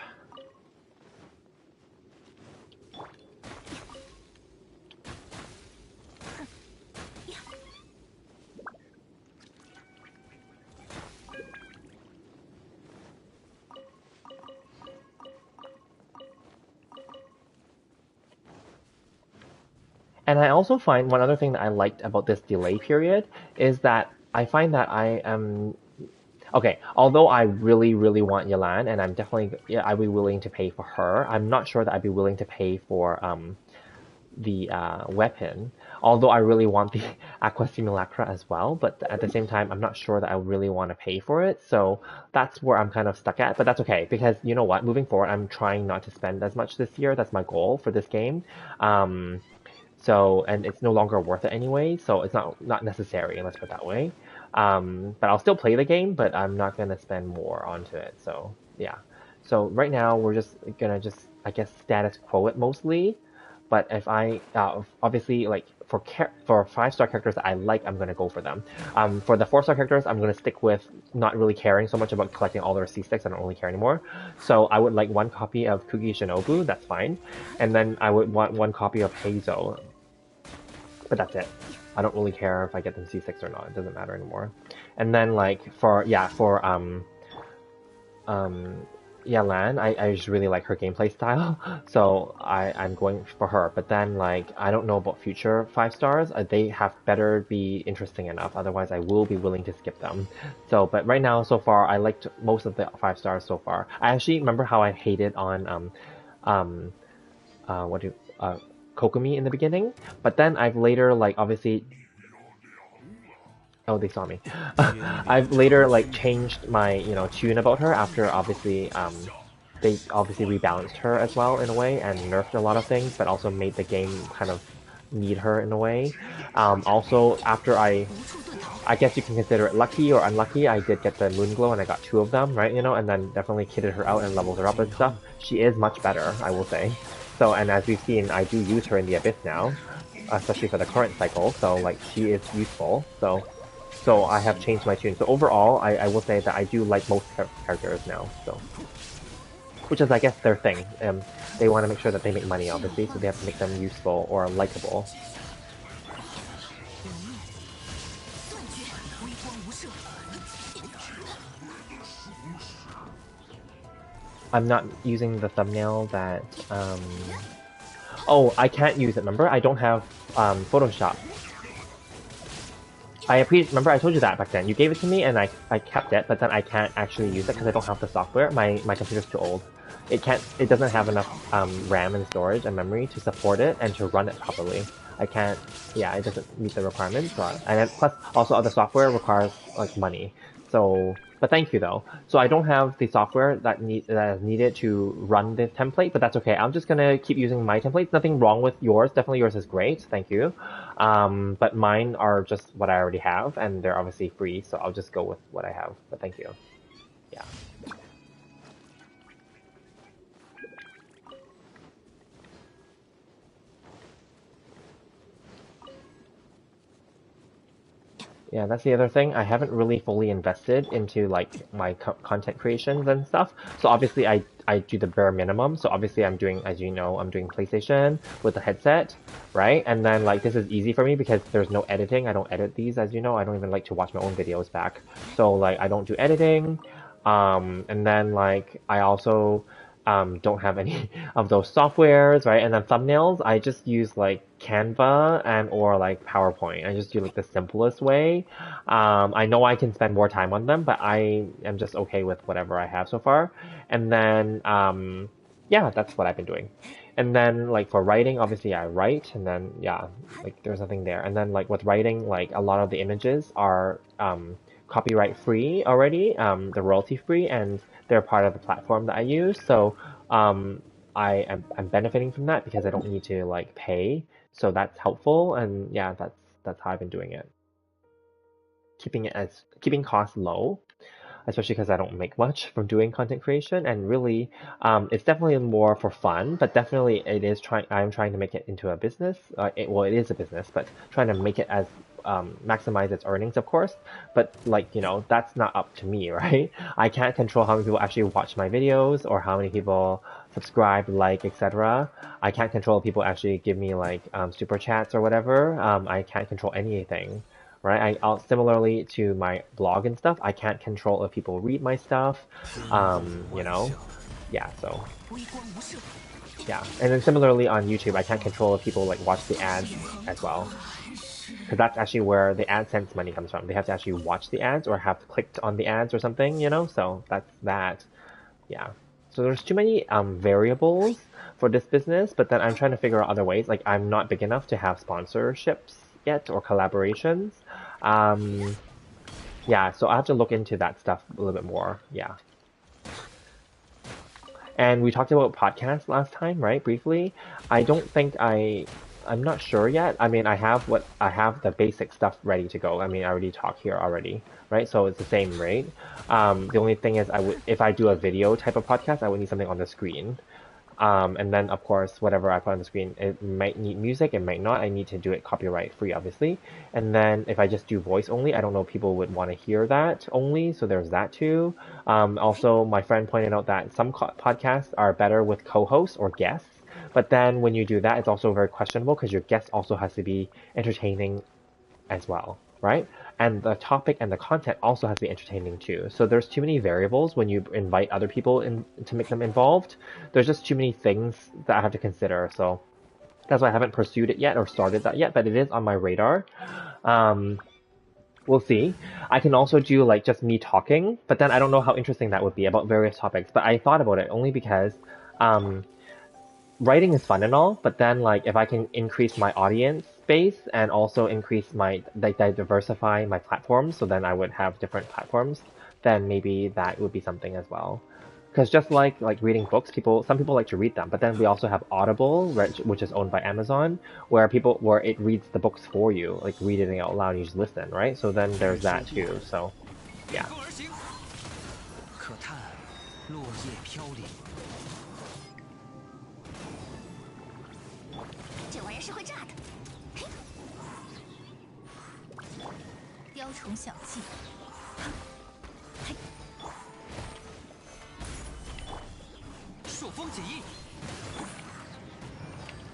And I also find one other thing that I liked about this delay period is that I find that I am okay. Although I really, really want Yelan, and I'm definitely I'd be willing to pay for her. I'm not sure that I'd be willing to pay for the weapon. Although I really want the Aqua Simulacra as well, but at the same time, I'm not sure that I really want to pay for it. So that's where I'm kind of stuck at. But that's okay because you know what? Moving forward, I'm trying not to spend as much this year. That's my goal for this game. So, and it's no longer worth it anyway, so it's not necessary, let's put it that way. But I'll still play the game, but I'm not going to spend more onto it, so yeah. So right now, we're just gonna I guess, status quo it mostly, But if I obviously like for 5-star characters that I like, I'm gonna go for them. For the 4-star characters, I'm gonna stick with not really caring so much about collecting all their C6. I don't really care anymore. So I would like one copy of Kugi Shinobu. That's fine, and then I would want one copy of Heizo. But that's it. I don't really care if I get them C6 or not. It doesn't matter anymore. And then like for um yeah, Lan, I just really like her gameplay style, so I'm going for her. But then like I don't know about future 5-stars. They have better be interesting enough. Otherwise, I will be willing to skip them. So, but right now, so far, I liked most of the 5-stars so far. I actually remember how I hated on um what do Kokomi in the beginning, but then I've later like obviously. Oh, they saw me. I've later like changed my tune about her after obviously they obviously rebalanced her as well in a way and nerfed a lot of things, but also made the game kind of need her in a way. Also, after I guess you can consider it lucky or unlucky, I did get the moon glow and I got 2 of them, right? And then definitely kitted her out and leveled her up and stuff. She is much better, I will say. So, and as we've seen, I do use her in the Abyss now, especially for the current cycle. So, like, she is useful. So I have changed my tune. So overall, I will say that I do like most characters now. So, which is, I guess, their thing. They want to make sure that they make money, obviously, so they have to make them useful or likable. I'm not using the thumbnail that. Oh, I can't use it. Remember, I don't have Photoshop. Remember I told you that back then. You gave it to me and I kept it, but then I can't actually use it because I don't have the software. My computer's too old. It doesn't have enough RAM and storage and memory to support it and to run it properly. I can't, yeah, it doesn't meet the requirements. And then, plus, also other software requires like money. So, but thank you though. So I don't have the software that is needed to run the template, but that's okay. I'm just gonna keep using my templates. Nothing wrong with yours. Definitely yours is great. Thank you. But mine are just what I already have, and they're obviously free, so I'll just go with what I have. But thank you. Yeah. Yeah, that's the other thing. I haven't really fully invested into like my content creations and stuff. So obviously I do the bare minimum. So obviously I'm doing, as you know, I'm doing PlayStation with the headset, right? And then like this is easy for me because there's no editing. I don't edit these, as you know. I don't even like to watch my own videos back. So like I don't do editing. And then like I also don't have any of those softwares, right? And then thumbnails, I just use like Canva and or like PowerPoint. I just do like the simplest way. I know I can spend more time on them, but I am just okay with whatever I have so far. And then, yeah, that's what I've been doing. And then like for writing, obviously I write, and then yeah, like there's nothing there. And then like with writing, like a lot of the images are copyright free already, the royalty free, and they're part of the platform that I use. So I'm benefiting from that because I don't need to like pay. So that's helpful, and yeah, that's how I've been doing it. Keeping costs low, especially because I don't make much from doing content creation, and really, it's definitely more for fun, but definitely I'm trying to make it into a business. Well, it is a business, but trying to make it as maximize its earnings, of course. But like that's not up to me, right? I can't control how many people actually watch my videos or how many people subscribe, like, etc. I can't control if people actually give me like super chats or whatever. I can't control anything, right? Similarly to my blog and stuff, I can't control if people read my stuff, yeah, so, yeah. And then similarly on YouTube, I can't control if people like watch the ads as well, because that's actually where the AdSense money comes from. They have to actually watch the ads or have clicked on the ads or something, so that's that, yeah. So there's too many variables for this business, but then I'm trying to figure out other ways. Like I'm not big enough to have sponsorships yet or collaborations. Yeah, so I have to look into that stuff a little bit more. Yeah. And we talked about podcasts last time, right? Briefly. I don't think I'm not sure yet. I mean, I have the basic stuff ready to go. I mean, I already talked here already, right? So it's the same rate. The only thing is if I do a video type of podcast, I would need something on the screen. And then, of course, whatever I put on the screen, it might need music, it might not. I need to do it copyright free, obviously. And then if I just do voice only, I don't know if people would want to hear that only, so there's that too. Also, my friend pointed out that some podcasts are better with co-hosts or guests, but then when you do that, it's also very questionable because your guest also has to be entertaining as well, right? And the topic and the content also has to be entertaining too. So there's too many variables when you invite other people in to make them involved. There's just too many things that I have to consider. So that's why I haven't pursued it yet or started that yet, but it is on my radar. Um, we'll see. I can also do like just me talking, but then I don't know how interesting that would be about various topics. But I thought about it only because um, writing is fun and all, but then like if I can increase my audience base and also increase my like diversify my platforms, so then I would have different platforms, then maybe that would be something as well. Because just like reading books, some people like to read them, but then we also have Audible, which is owned by Amazon, where it reads the books for you, like reading it out loud, and you just listen, right? So then there's that too. So yeah. 可叹落叶飘零。这玩意是会炸的。嘿，雕虫小技。嘿，朔风起义。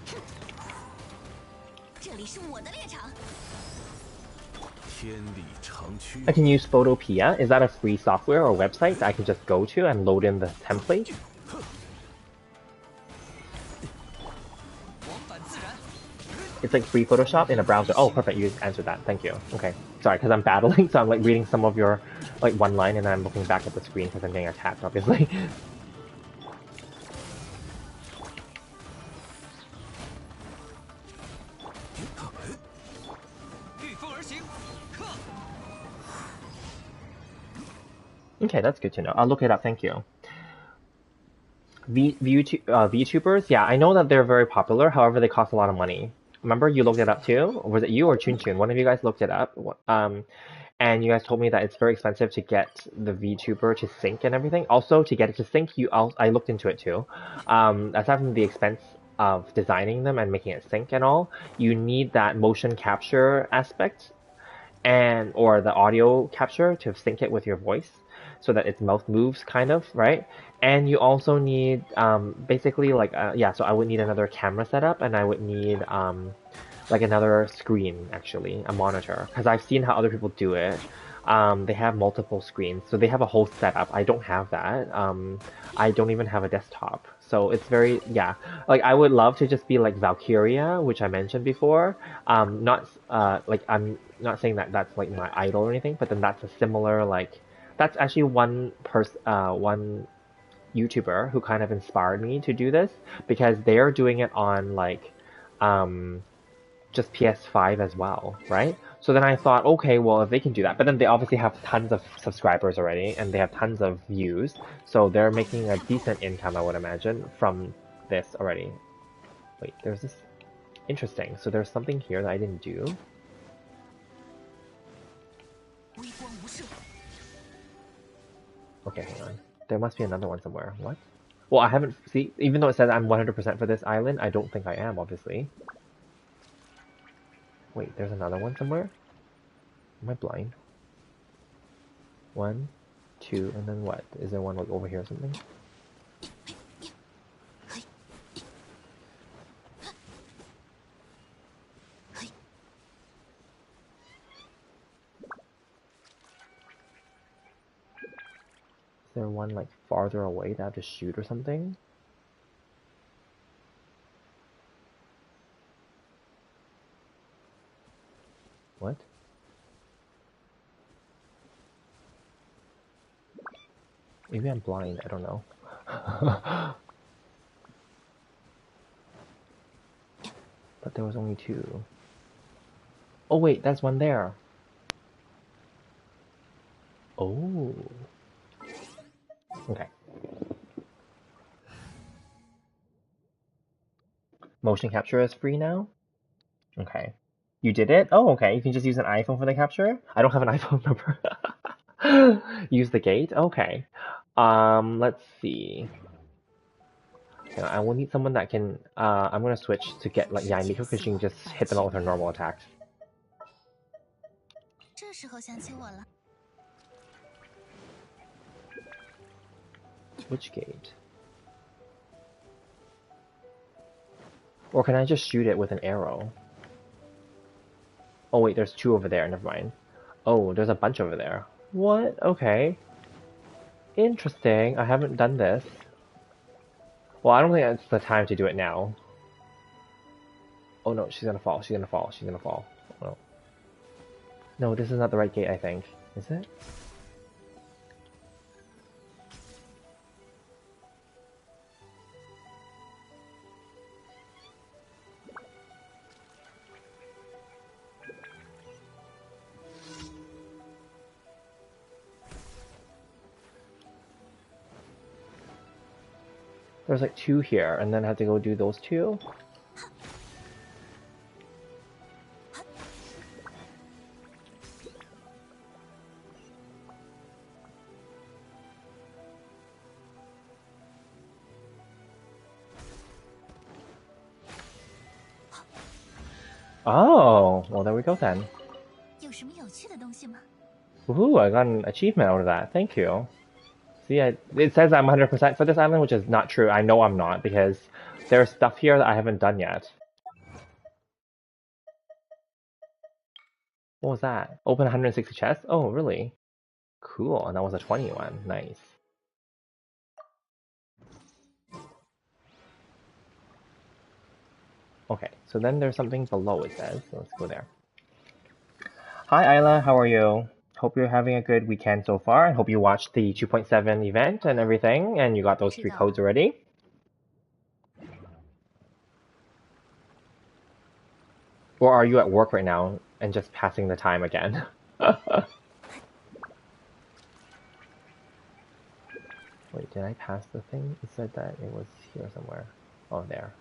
哼，这里是我的猎场。 I can use Photopea. Is that a free software or website that I can just go to and load in the template? It's like free Photoshop in a browser. Oh, perfect. You answered that. Thank you. Okay. Sorry, because I'm battling, so I'm like reading some of your like one line and then I'm looking back at the screen because I'm getting attacked, obviously. Okay, that's good to know. I'll look it up. Thank you. VTubers, yeah, I know that they're very popular. However, they cost a lot of money. Remember, you looked it up too? Or was it you or Chun Chun? One of you guys looked it up. And you guys told me that it's very expensive to get the VTuber to sync and everything. Also, to get it to sync, I looked into it too. Aside from the expense of designing them and making it sync and all, you need that motion capture aspect or the audio capture to sync it with your voice so that its mouth moves kind of, right? And you also need basically like so I would need another camera setup and I would need like another screen, actually, a monitor, because I've seen how other people do it. They have multiple screens, so they have a whole setup. I don't have that. I don't even have a desktop, so it's very, yeah, like I would love to just be like Valkyria, which I mentioned before. Not like I'm not saying that that's like my idol or anything, but then that's a similar like that's actually one YouTuber who kind of inspired me to do this because they're doing it on like just PS5 as well, right? So then I thought, okay, well, if they can do that, but then they obviously have tons of subscribers already, and they have tons of views, so they're making a decent income, I would imagine, from this already. Wait, there's this... Interesting. So there's something here that I didn't do. Okay, hang on. There must be another one somewhere. What? Well, I haven't... See, even though it says I'm 100% for this island, I don't think I am, obviously. Wait, there's another one somewhere? Am I blind? 1, 2, and then what? Is there one like over here or something? Is there one like farther away that I have to shoot or something? What? Maybe I'm blind, I don't know. But there was only 2. Oh wait, that's one there. Oh. Okay. Motion capture is free now? Okay. You did it? Oh, okay. You can just use an iPhone for the capture? I don't have an iPhone number. Use the gate? Okay. Let's see. You know, I will need someone that can. I'm gonna switch to get like Yaimiko because she can just hit them out with her normal attacks. 这时候想起我了。 Which gate? Or can I just shoot it with an arrow? Oh wait, there's two over there, never mind. Oh, there's a bunch over there. What? Okay. Interesting, I haven't done this. Well, I don't think it's the time to do it now. Oh no, she's gonna fall, she's gonna fall, she's gonna fall. Oh no. No, this is not the right gate, I think. Is it? There's like two here, and then I have to go do those two. Oh, well there we go then. 有什么有趣的东西吗？ Woohoo, I got an achievement out of that, thank you. See, it says I'm 100% for this island, which is not true. I know I'm not, because there's stuff here that I haven't done yet. What was that? Open 160 chests? Oh, really? Cool, and that was a 21. Nice. Okay, so then there's something below it says, so let's go there. Hi Isla, how are you? Hope you're having a good weekend so far, and hope you watched the 2.7 event and everything, and you got those 3 codes already. Or are you at work right now and just passing the time again? Wait, did I pass the thing? It said that it was here somewhere. Oh, there.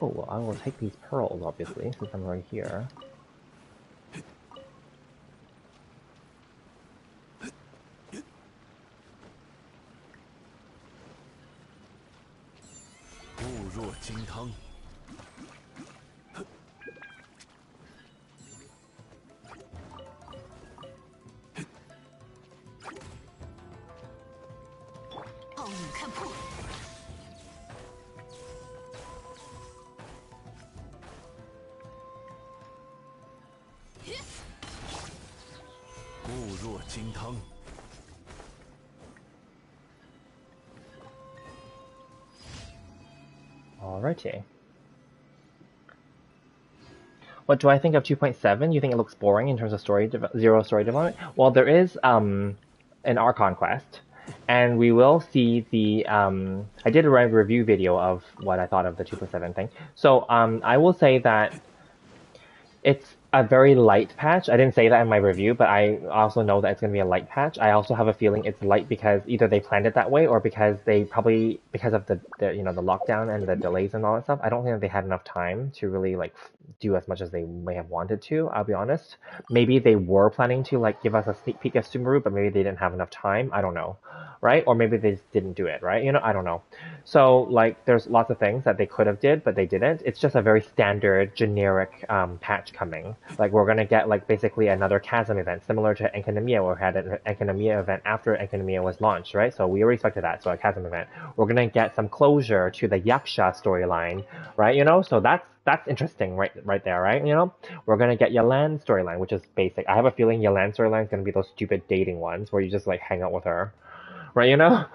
Oh, well, I will take these pearls, obviously, since I'm right here. Alrighty. What do I think of 2.7? You think it looks boring in terms of zero story development? Well, there is an Archon quest, and we will see the. I did a review video of what I thought of the 2.7 thing. So I will say that it's a very light patch. I didn't say that in my review, but I also know that it's going to be a light patch. I also have a feeling it's light because either they planned it that way or because they probably, because of the you know, the lockdown and the delays and all that stuff, I don't think that they had enough time to really like do as much as they may have wanted to, I'll be honest. Maybe they were planning to like give us a sneak peek of Sumeru, but maybe they didn't have enough time. I don't know. Right? Or maybe they just didn't do it, right? You know, I don't know. So like there's lots of things that they could have did, but they didn't. It's just a very standard, generic patch coming. Like we're gonna get like basically another Chasm event, similar to Enkanomiya, where we had an Enkanomiya event after Enkanomiya was launched, right? So we already expected that, so a Chasm event. We're gonna get some closure to the Yaksha storyline, right? You know, so that's interesting right there, right? You know, we're gonna get Yalan storyline, which is basic. I have a feeling Yalan storyline is gonna be those stupid dating ones where you just like hang out with her, right? You know,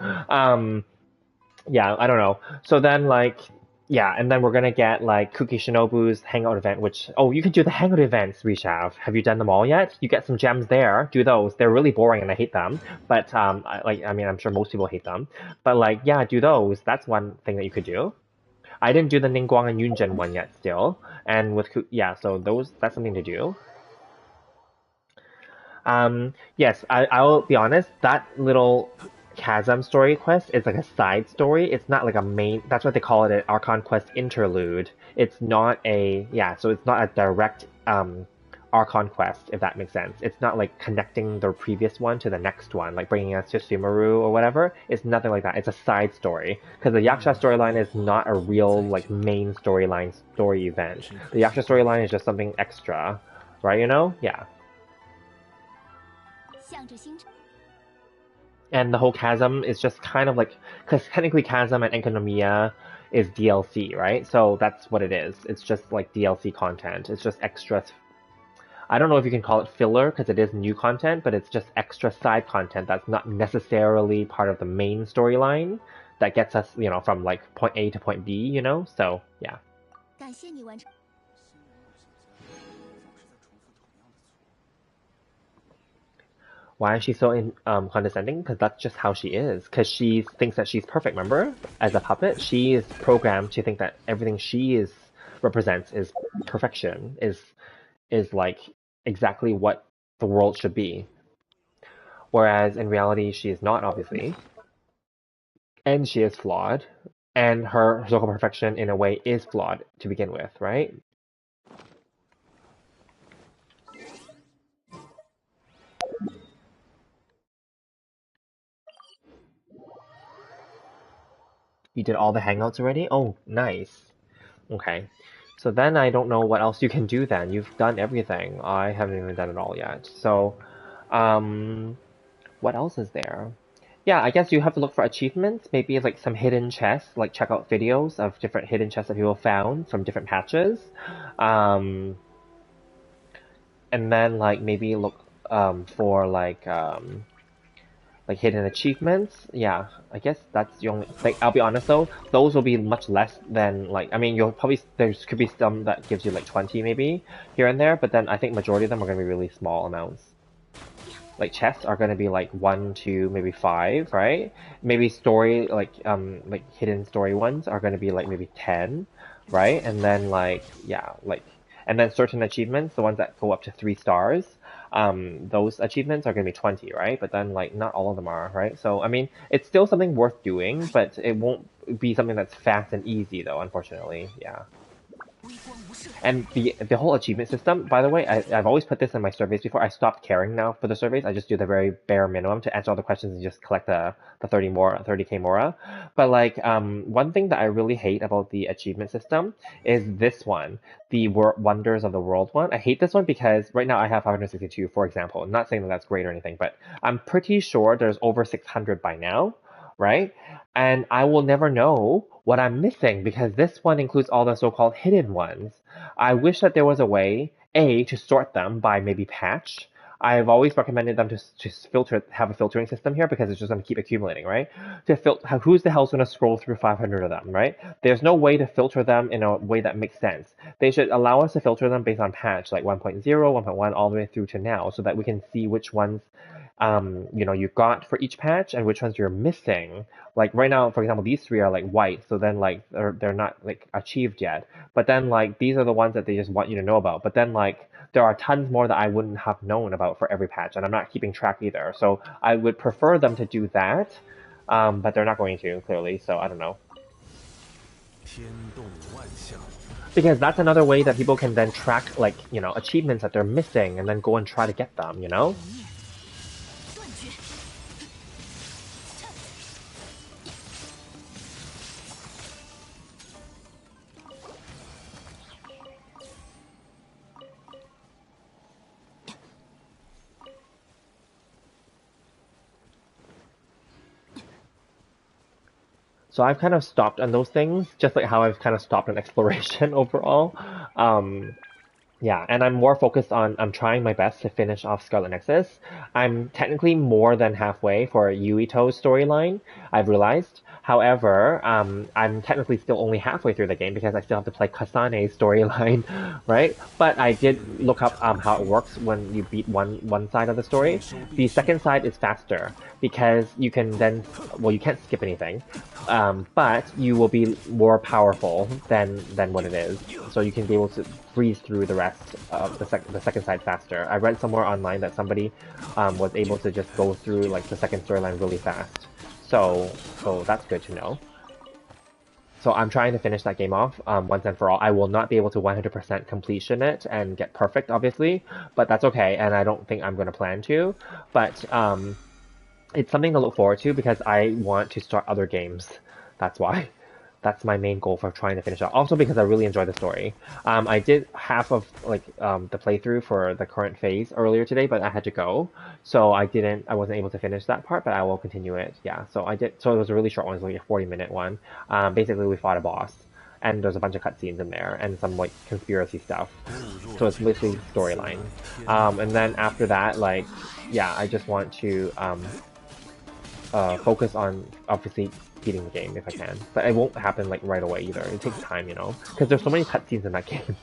yeah, I don't know. So then like. Yeah, and then we're gonna get like Kuki Shinobu's hangout event, which you can do the hangout events, Rishav. Have you done them all yet? You get some gems there. Do those. They're really boring and I hate them. But I mean, I'm sure most people hate them. But like, yeah, do those. That's one thing that you could do. I didn't do the Ningguang and Yunjin one yet, still. And with so that's something to do. Yes, I'll be honest. That little Chasm story quest is like a side story. It's not like a main. That's what they call it, an Archon quest interlude. It's not a so it's not a direct Archon quest, if that makes sense. It's not like connecting the previous one to the next one, like bringing us to Sumeru or whatever. It's nothing like that. It's a side story because the Yaksha storyline is not a real like main story event. The Yaksha storyline is just something extra, right? You know? Yeah. 向着星辰。 And the whole Chasm is just kind of like, because technically Chasm and Enkanomiya is DLC, right? So that's what it is. It's just like DLC content. It's just extra. I don't know if you can call it filler because it is new content, but it's just extra side content that's not necessarily part of the main storyline that gets us, you know, from like point A to point B, you know? So, yeah. 感谢你完成。 Why is she so condescending? Because that's just how she is. Because she thinks that she's perfect, remember? As a puppet, she is programmed to think that everything she represents is perfection, is like exactly what the world should be. Whereas in reality, she is not, obviously. And she is flawed. And her so-called perfection, in a way, is flawed to begin with, right? You did all the hangouts already? Oh, nice. Okay. So then I don't know what else you can do then. You've done everything. I haven't even done it all yet. So, what else is there? Yeah, I guess you have to look for achievements. Maybe like some hidden chests, like check out videos of different hidden chests that people found from different patches. And then like maybe look for like hidden achievements. Yeah, I guess that's the only. Like, I'll be honest though, those will be much less than like. I mean, you'll probably there could be some that gives you like 20 maybe here and there, but then I think majority of them are gonna be really small amounts. Like chests are gonna be like 1, 2, maybe 5, right? Maybe story like hidden story ones are gonna be like maybe 10, right? And then like and then certain achievements, the ones that go up to 3 stars, those achievements are gonna be 20, right? But then like not all of them are, right? So I mean, it's still something worth doing, but it won't be something that's fast and easy though, unfortunately. Yeah. And the whole achievement system, by the way, I've always put this in my surveys before. I stopped caring now for the surveys. I just do the very bare minimum to answer all the questions and just collect the 30k mora. But like one thing that I really hate about the achievement system is this one, the Wonders of the World one. I hate this one because right now I have 562, for example. I'm not saying that that's great or anything, but I'm pretty sure there's over 600 by now, right? And I will never know what I'm missing because this one includes all the so-called hidden ones. I wish that there was a way, A, to sort them by maybe patch. I've always recommended them to have a filtering system here because it's just going to keep accumulating, right? To filter, who's the hell's going to scroll through 500 of them, right? There's no way to filter them in a way that makes sense. They should allow us to filter them based on patch, like 1.0, 1.1, all the way through to now, so that we can see which ones you got for each patch and which ones you're missing. Like right now, for example, these 3 are like white, so then like they're not like achieved yet. But then like these are the ones that they just want you to know about. But then like there are tons more that I wouldn't have known about for every patch, and I'm not keeping track either. So I would prefer them to do that, but they're not going to clearly. So I don't know. Because that's another way that people can then track like achievements that they're missing and then go and try to get them. You know. So I've kind of stopped on those things, just like how I've kind of stopped on exploration overall. Yeah, and I'm more focused on I'm trying my best to finish off Scarlet Nexus. I'm technically more than halfway for Yuito's storyline, I've realized. However, I'm technically still only halfway through the game because I still have to play Kasane's storyline, right? But I did look up how it works when you beat one side of the story. The second side is faster because you can then, well, you can't skip anything, but you will be more powerful than what it is. So you can be able to breeze through the rest of the second side faster. I read somewhere online that somebody was able to just go through like the second storyline really fast. So that's good to know. So I'm trying to finish that game off once and for all. I will not be able to 100% completion it and get perfect, obviously, but that's okay, and I don't think I'm going to plan to. But it's something to look forward to because I want to start other games. That's why. That's my main goal for trying to finish it. Also because I really enjoy the story. I did half of the playthrough for the current phase earlier today, but I had to go, so I wasn't able to finish that part. But I will continue it. Yeah. So I did. So it was a really short one. It was like a 40-minute one. Basically, we fought a boss, and there's a bunch of cutscenes in there and some like conspiracy stuff. So it's basically storyline. And then after that, like, yeah, I just want to focus on obviously beating the game if I can. But it won't happen like right away either. It takes time, you know, because there's so many cutscenes in that game.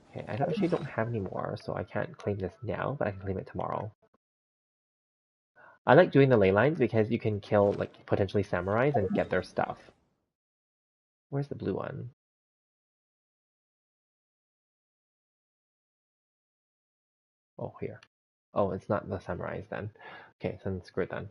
Okay, I actually don't have any more, so I can't claim this now, but I can claim it tomorrow. I like doing the ley lines because you can kill like potentially samurais and get their stuff. Where's the blue one? Oh, here. Oh, it's not the samurais then. Okay, so screw it then.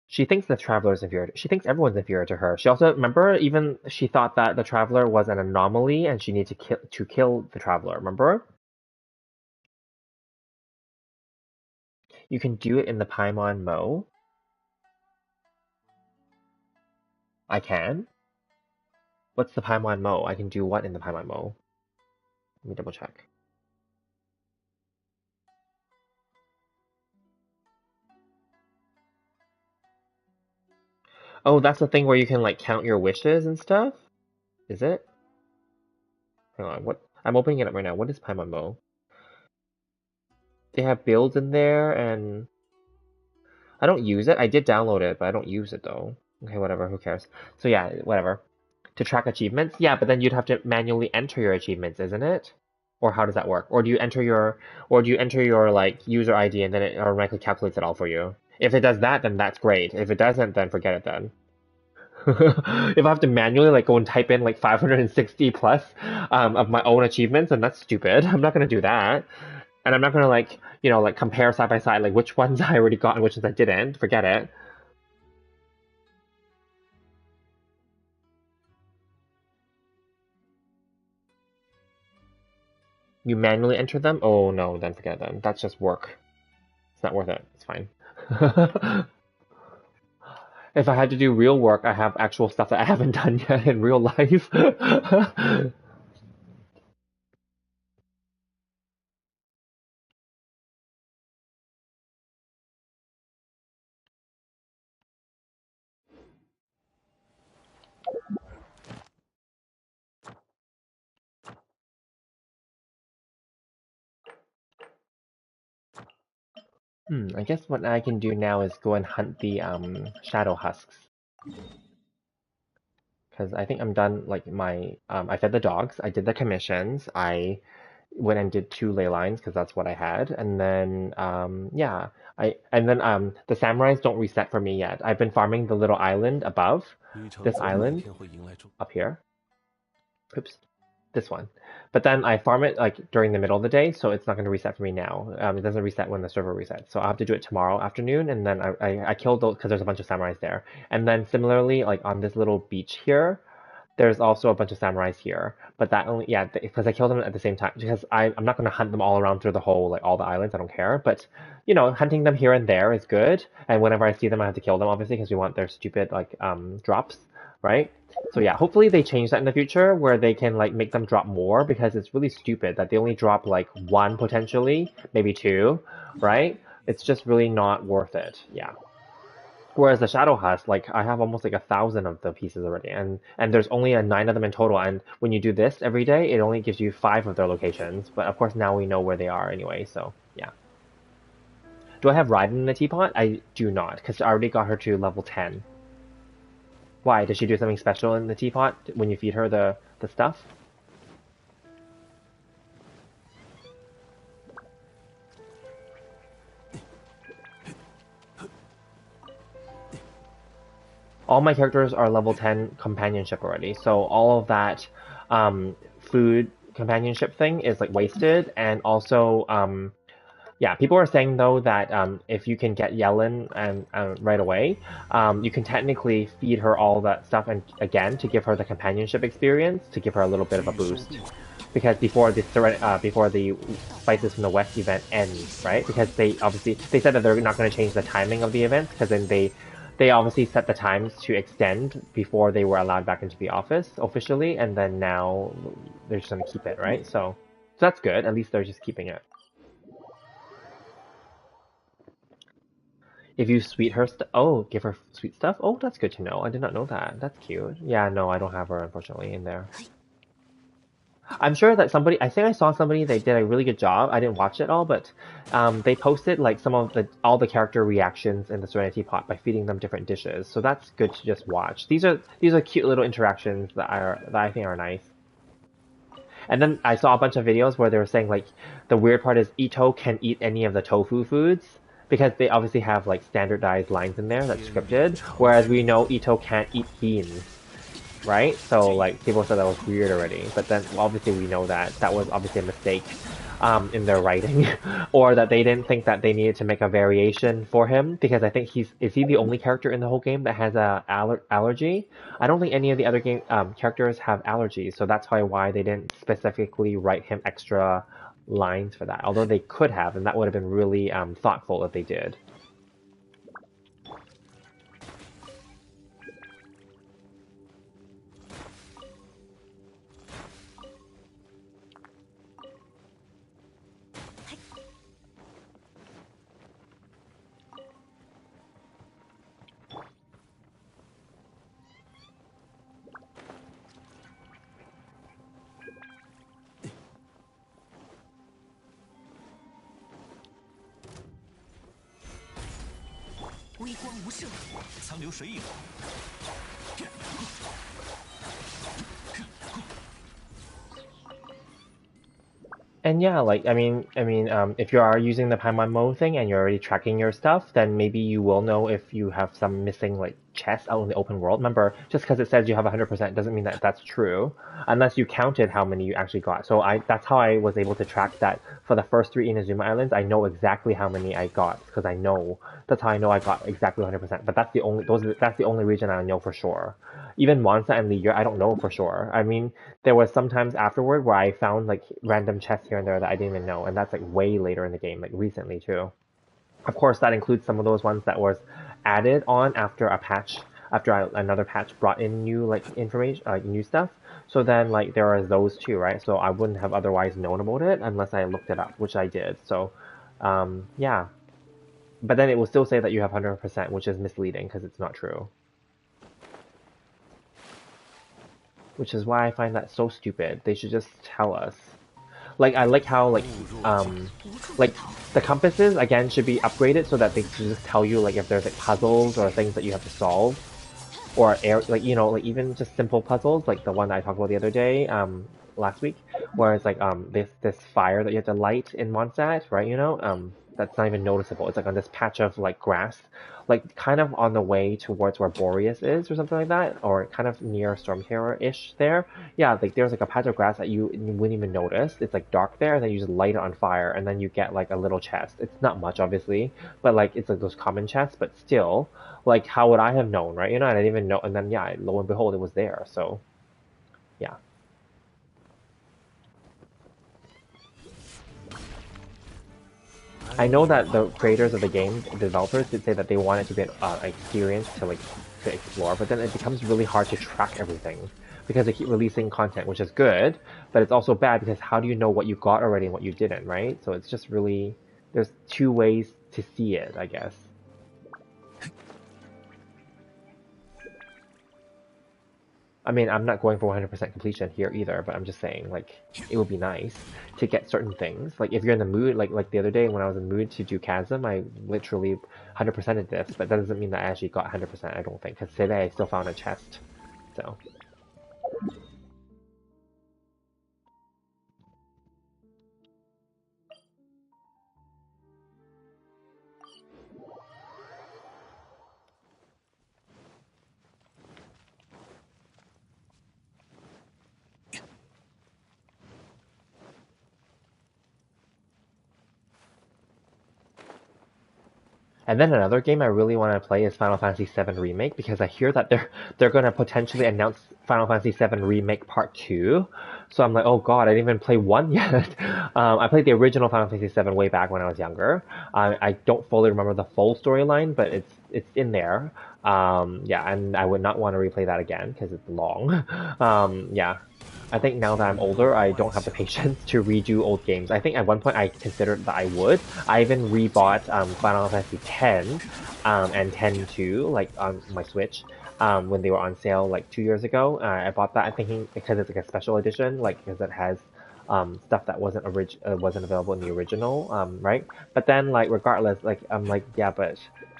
She thinks the traveler is inferior. She thinks everyone's inferior to her. She also remember even she thought that the traveler was an anomaly and she needed to kill the traveler. Remember? You can do it in the Paimon Mo. I can. What's the Paimon Mo? I can do what in the Paimon Mo? Let me double check. Oh, that's the thing where you can like count your wishes and stuff? Is it? Hang on, what? I'm opening it up right now. What is Paimon Mo? They have builds in there and I don't use it. I did download it, but I don't use it though. Okay, whatever, who cares? So yeah, whatever. To track achievements? Yeah, but then you'd have to manually enter your achievements, isn't it? Or how does that work? Or do you enter your like user ID and then it automatically calculates it all for you? If it does that, then that's great. If it doesn't, then forget it then. If I have to manually like go and type in like 560 plus of my own achievements, then that's stupid. I'm not gonna do that. And I'm not gonna like, like compare side by side like which ones I already got and which ones I didn't. Forget it. You manually enter them? Oh no, then forget them. That's just work. It's not worth it. It's fine. If I had to do real work, I have actual stuff that I haven't done yet in real life. I guess what I can do now is go and hunt the shadow husks. Because I think I'm done, like, I fed the dogs, I did the commissions, I went and did 2 ley lines, because that's what I had, and then, yeah, the samurais don't reset for me yet. I've been farming the little island above, this island, up here. Oops, this one. But then I farm it like during the middle of the day, so it's not going to reset for me now. It doesn't reset when the server resets, so I'll have to do it tomorrow afternoon. And then I killed those because there's a bunch of samurais there. And then similarly, like on this little beach here, there's also a bunch of samurais here. But that only yeah, because I killed them at the same time. Because I'm not going to hunt them all around through the whole like all the islands. I don't care. But hunting them here and there is good. And whenever I see them, I have to kill them obviously because we want their stupid like drops, right? So yeah, hopefully they change that in the future where they can like make them drop more because it's really stupid that they only drop like 1 potentially, maybe 2, right? It's just really not worth it. Yeah. Whereas the Shadow Husk, like I have almost like 1,000 of the pieces already, and there's only 9 of them in total. And when you do this every day, it only gives you 5 of their locations. But of course now we know where they are anyway. So yeah. Do I have Raiden in the teapot? I do not, because I already got her to level 10. Why? Does she do something special in the teapot when you feed her the stuff? all my characters are level 10 companionship already. So all of that food companionship thing is like wasted. And also, yeah, people are saying though that if you can get Yellen and right away, you can technically feed her all that stuff and again to give her the companionship experience to give her a little bit of a boost. Because before the Spices from the West event ends, right? Because they said that they're not going to change the timing of the events because then they obviously set the times to extend before they were allowed back into the office officially, and then now they're just going to keep it, right? So that's good. At least they're just keeping it. If you sweet her give her sweet stuff? Oh, that's good to know. I did not know that. That's cute. Yeah, no, I don't have her, unfortunately, in there. I'm sure that I think I saw somebody, they did a really good job. I didn't watch it all, but they posted like all the character reactions in the Serenity Pot by feeding them different dishes. So that's good to just watch. These are cute little interactions that I think are nice. And then I saw a bunch of videos where they were saying like the weird part is Ito can eat any of the tofu foods because they obviously have like standardized lines in there that's scripted, whereas we know Ito can't eat beans, right? So like people said that was weird already, but then obviously we know that that was obviously a mistake in their writing, or that they didn't think that they needed to make a variation for him because I think is he the only character in the whole game that has a allergy? I don't think any of the other game characters have allergies, so that's why they didn't specifically write him extra lines for that. Although they could have, and that would have been really thoughtful if they did. And yeah, like if you are using the Paimon mode thing and you're already tracking your stuff, then maybe you will know if you have some missing like chests out in the open world. Remember, just because it says you have 100% doesn't mean that that's true, unless you counted how many you actually got. So that's how I was able to track that for the first 3 Inazuma Islands. I know exactly how many I got because that's how I know I got exactly 100%. But that's the only region I know for sure. Even Monza and Liger, I don't know for sure. I mean, there was sometimes afterward where I found like random chests here and there that I didn't even know, and that's like way later in the game, like recently too. Of course, that includes some of those ones that was added on after another patch brought in new like information, like new stuff. So then like there are those too, right? So I wouldn't have otherwise known about it unless I looked it up, which I did. So, yeah. But then it will still say that you have 100%, which is misleading because it's not true. Which is why I find that so stupid. They should just tell us. Like I like how like the compasses again should be upgraded so that they should just tell you like if there's like puzzles or things that you have to solve, or like like even just simple puzzles like the one that I talked about the other day, last week, where it's like this fire that you have to light in Mondstadt, right? That's not even noticeable. It's like on this patch of like grass, like kind of on the way towards where Boreas is or something like that, or kind of near Storm Terror-ish there. Yeah, like there's like a patch of grass that you wouldn't even notice. It's like dark there, and then you just light it on fire, and then you get like a little chest. It's not much, obviously, but like it's like those common chests, but still, like how would I have known, right? I didn't even know, and then yeah, lo and behold, it was there. So, yeah. I know that the creators of the game, the developers, did say that they want it to be an experience to explore, but then it becomes really hard to track everything because they keep releasing content, which is good, but it's also bad because how do you know what you got already and what you didn't, right? So it's just really there's two ways to see it, I guess. I mean, I'm not going for 100% completion here either, but I'm just saying, like, it would be nice to get certain things. Like, if you're in the mood, like the other day when I was in the mood to do Chasm, I literally 100%ed this, but that doesn't mean that I actually got 100%, I don't think, because today I still found a chest. So. And then another game I really want to play is Final Fantasy VII Remake because I hear that they're going to potentially announce Final Fantasy VII Remake Part 2. So I'm like, oh god, I didn't even play 1 yet. I played the original Final Fantasy VII way back when I was younger. I don't fully remember the full storyline, but it's in there. Yeah, and I would not want to replay that again because it's long. Yeah, I think now that I'm older, I don't have the patience to redo old games. I think at one point I considered that I would. I even rebought Final Fantasy X and 10 2, like on my Switch, when they were on sale like 2 years ago. I bought that thinking because it's like a special edition, like because it has stuff that wasn't available in the original, right? But then like regardless, like I'm like yeah, but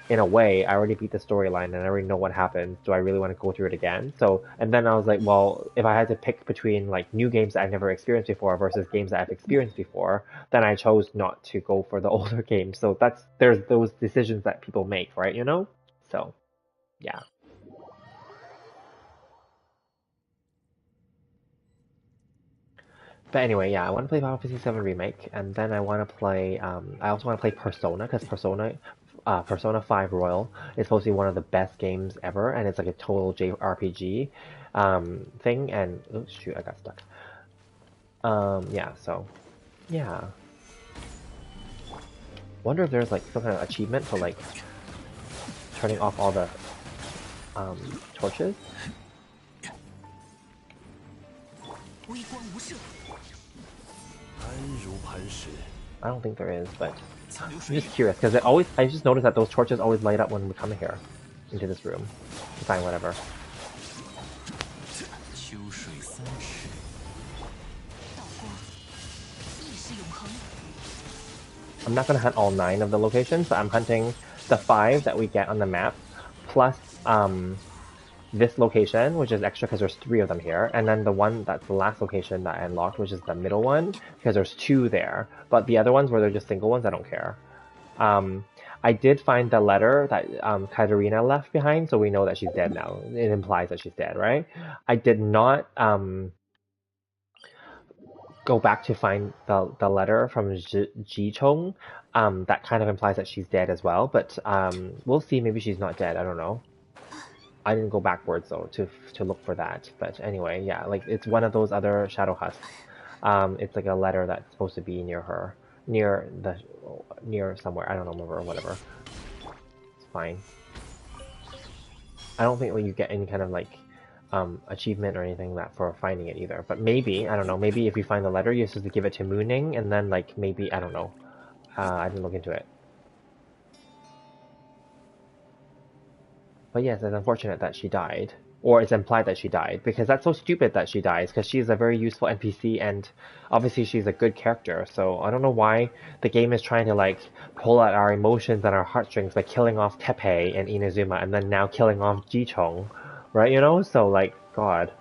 in a way, I already beat the storyline and I already know what happens. Do I really want to go through it again? So, and then I was like, well, if I had to pick between like new games that I've never experienced before versus games that I've experienced before, then I chose not to go for the older games. So there's those decisions that people make, right? You know? So, yeah. But anyway, yeah, I want to play Final Fantasy VII Remake, and then I want to play. I also want to play Persona because Persona 5 Royal is supposed to be one of the best games ever, and it's like a total JRPG thing. And oh shoot, I got stuck. Yeah, so yeah. Wonder if there's like some kind of achievement for like turning off all the torches. 微光无射， I don't think there is, but 苍流 I'm 水 just curious because I just noticed that those torches always light up when we come here into this room to find whatever. 秋水三尺， 道光，亦是永恒。 I'm not gonna hunt all 9 of the locations, but I'm hunting the 5 that we get on the map, plus this location, which is extra because there's 3 of them here, and then the one that's the last location that I unlocked, which is the middle one, because there's 2 there. But the other ones where they're just single ones, I don't care. I did find the letter that Katarina left behind, so we know that she's dead now. It implies that she's dead, right? I did not go back to find the letter from Ji Chong. That kind of implies that she's dead as well, but we'll see. Maybe she's not dead. I don't know. I didn't go backwards though to look for that. But anyway, yeah, like it's one of those other shadow husks. It's like a letter that's supposed to be near her, near somewhere. I don't remember or whatever. It's fine. I don't think like you get any kind of like achievement or anything that for finding it either. But maybe I don't know. Maybe if you find the letter, you're supposed to give it to Mooning, and then like maybe I don't know. I didn't look into it. But yes, it's unfortunate that she died. Or it's implied that she died, because that's so stupid that she dies, because she's a very useful NPC, and obviously she's a good character, so I don't know why the game is trying to, like, pull at our emotions and our heartstrings by killing off Teppei and Inazuma, and then now killing off Jichong, right, you know? So, like, God.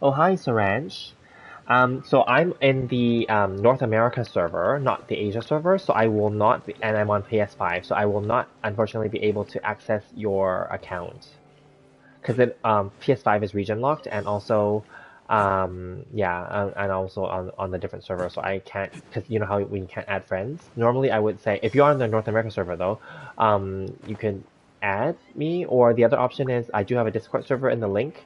Oh, hi, Saranj. So I'm in the North America server, not the Asia server, so I will not be, and I'm on PS5, so I will not, unfortunately, be able to access your account. Because it PS5 is region locked, and also, yeah, and also on the different server, so I can't, because you know how we can't add friends? Normally I would say, if you're on the North America server though, you can add me, or the other option is, I do have a Discord server in the link,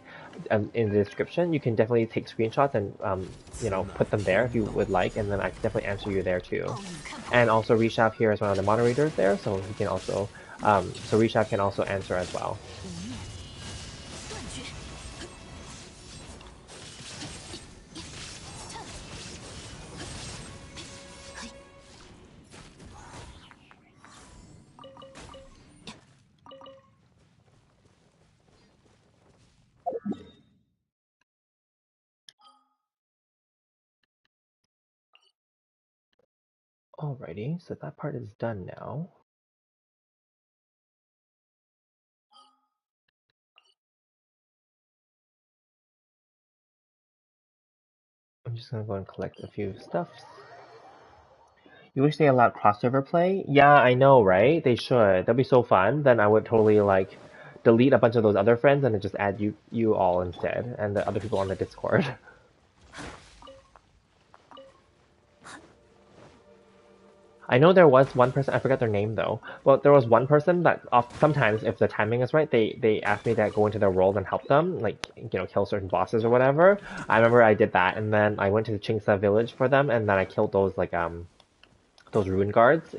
in the description. You can definitely take screenshots and you know, put them there if you would like, and then I can definitely answer you there too. And also Rishav here is one of the moderators there, so he can also so Rishav can also answer as well. Alrighty, so that part is done now. I'm just gonna go and collect a few stuffs. You wish they allowed crossover play? Yeah, I know, right? They should. That'd be so fun. Then I would totally like delete a bunch of those other friends and then just add you all instead, and the other people on the Discord. I know there was one person, I forgot their name though, but there was one person that sometimes, if the timing is right, they asked me to go into their world and help them, like, kill certain bosses or whatever. I remember I did that, and then I went to the Chingsa village for them, and then I killed those, like, those ruin guards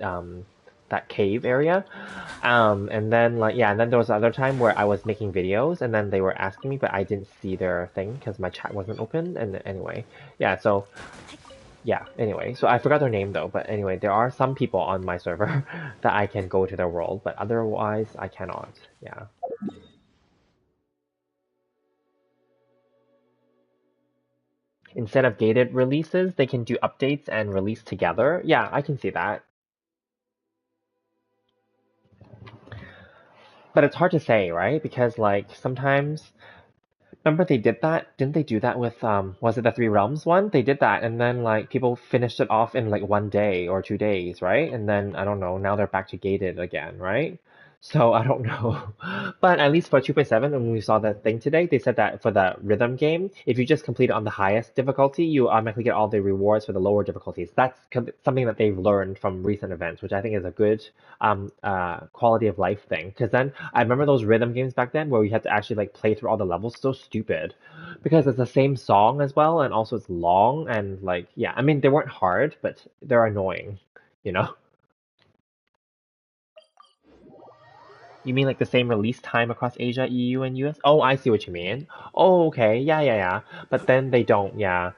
um, that cave area. And then, like, yeah, and then there was another time where I was making videos, and then they were asking me, but I didn't see their thing because my chat wasn't open, and anyway, yeah, so yeah, anyway, so I forgot their name though, but anyway, there are some people on my server that I can go to their world, but otherwise I cannot. Yeah. Instead of gated releases, they can do updates and release together. Yeah, I can see that. But it's hard to say, right? Because like sometimes remember they did that? Didn't they do that with was it the Three Realms one? They did that and then like people finished it off in like 1 day or 2 days, right? And then I don't know, now they're back to gated again, right? So I don't know. But at least for 2.7, when we saw that thing today, they said that for the rhythm game, if you just complete it on the highest difficulty, you automatically get all the rewards for the lower difficulties. That's something that they've learned from recent events, which I think is a good quality of life thing. Because then I remember those rhythm games back then where we had to actually like play through all the levels. So stupid, because it's the same song as well, and also it's long and like yeah. I mean they weren't hard, but they're annoying, you know. You mean like the same release time across Asia, EU, and US? Oh, I see what you mean. Oh, okay. Yeah, yeah, yeah. But then they don't, yeah.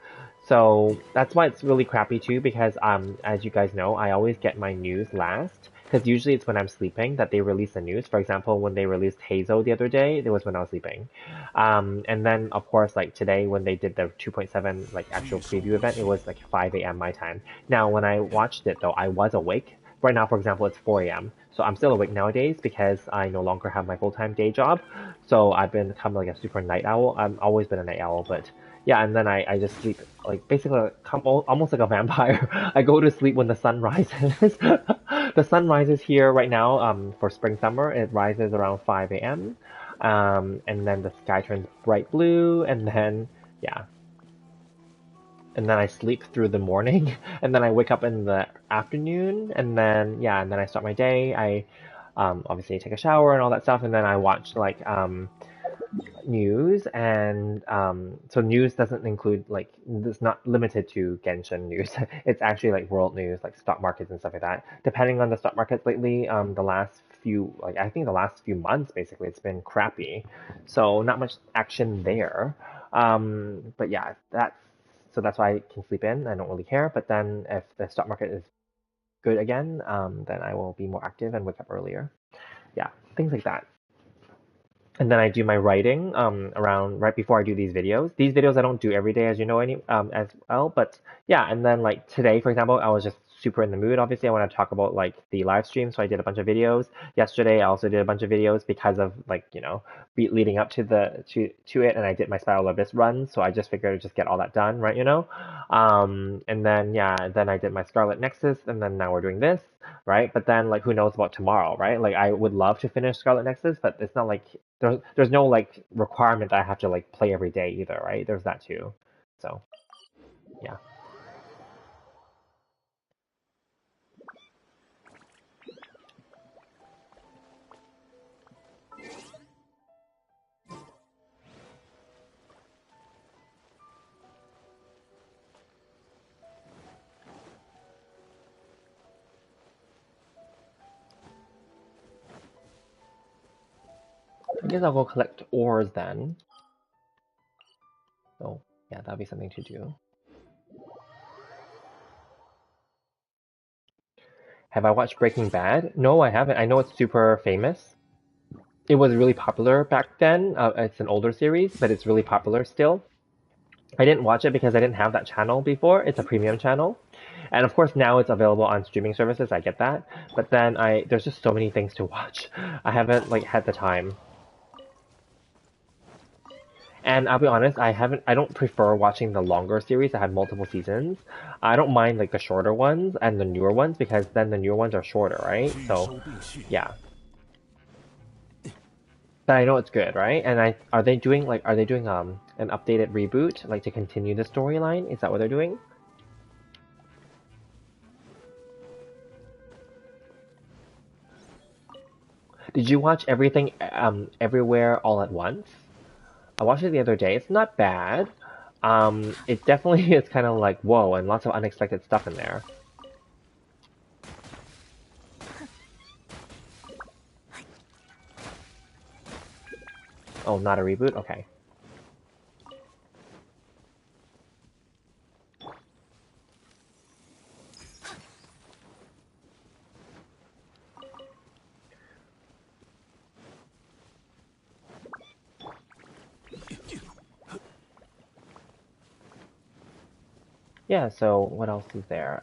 So that's why it's really crappy too, because as you guys know, I always get my news last. Because usually it's when I'm sleeping that they release the news. For example, when they released Hazo the other day, it was when I was sleeping. And then of course like today when they did the 2.7 like actual preview event, it was like 5 a.m. my time. Now when I watched it though, I was awake. Right now, for example, it's 4 a.m. So I'm still awake nowadays because I no longer have my full-time day job. So I've become like a super night owl. I've always been a night owl, but yeah, and then I just sleep like basically almost like a vampire. I go to sleep when the sun rises. The sun rises here right now for spring summer. It rises around 5 a.m. And then the sky turns bright blue, and then yeah, and then I sleep through the morning, and then I wake up in the afternoon, and then yeah, and then I start my day. I obviously take a shower and all that stuff, and then I watch like news, and so news doesn't include like it's not limited to Genshin news. It's actually like world news, like stock markets and stuff like that. Depending on the stock markets lately, the last few like I think the last few months basically it's been crappy, so not much action there. But yeah, that's why I can sleep in. I don't really care. But then if the stock market is good again, then I will be more active and wake up earlier. Yeah, things like that. And then I do my writing around right before I do these videos. These videos I don't do every day, as you know, as well. But yeah, and then like today, for example, I was just super in the mood. Obviously, I want to talk about like the live stream, so I did a bunch of videos. Yesterday, I also did a bunch of videos because of like leading up to to it, and I did my Spiral Abyss run, so I just figured I'd just get all that done, right? And then yeah, then I did my Scarlet Nexus, and then now we're doing this, right? But then like who knows about tomorrow, right? Like I would love to finish Scarlet Nexus, but it's not like there's no like requirement that I have to like play every day either, right? There's that too. So yeah. I guess I'll go collect ores then. So yeah, that'll be something to do. Have I watched Breaking Bad? No, I haven't. I know it's super famous. It was really popular back then. It's an older series, but it's really popular still. I didn't watch it because I didn't have that channel before. It's a premium channel. And of course now it's available on streaming services, I get that. But then there's just so many things to watch. I haven't like had the time. And I'll be honest, I don't prefer watching the longer series that have multiple seasons. I don't mind like the shorter ones and the newer ones because then the newer ones are shorter, right? So yeah. But I know it's good, right? And are they doing an updated reboot like to continue the storyline? Is that what they're doing? Did you watch everything everywhere all at once? I watched it the other day. It's not bad. It definitely is kind of like whoa, and lots of unexpected stuff in there. Oh, not a reboot? Okay. Yeah, so what else is there?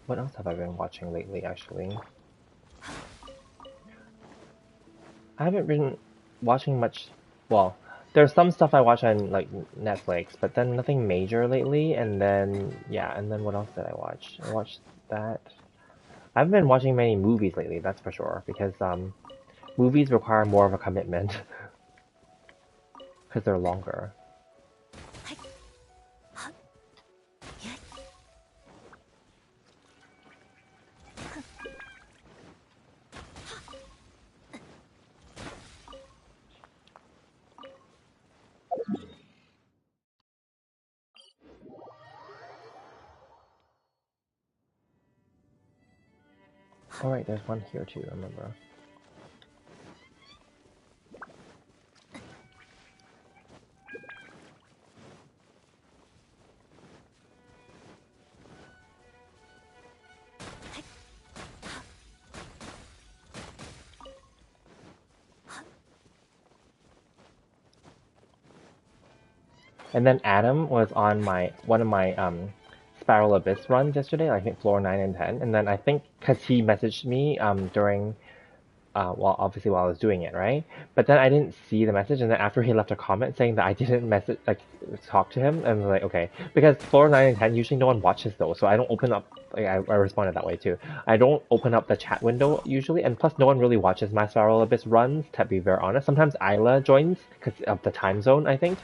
What else have I been watching lately, actually? I haven't been watching much. Well, there's some stuff I watch on like Netflix, but then nothing major lately. And then yeah, and then what else did I watch? I watched that. I haven't been watching many movies lately, that's for sure, because movies require more of a commitment because they're longer. Oh right, there's one here too, I remember. And then Adam was on my one of my Spiral Abyss runs yesterday, I think floor 9 and 10. And then I think because he messaged me during well, obviously while I was doing it, right? But then I didn't see the message, and then after he left a comment saying that I didn't message, like, talk to him, and I was like, okay, because floor 9 and 10 usually no one watches those, so I don't open up. Like, I responded that way too. I don't open up the chat window usually, and plus no one really watches my Spiral Abyss runs. To be very honest, sometimes Isla joins because of the time zone, I think.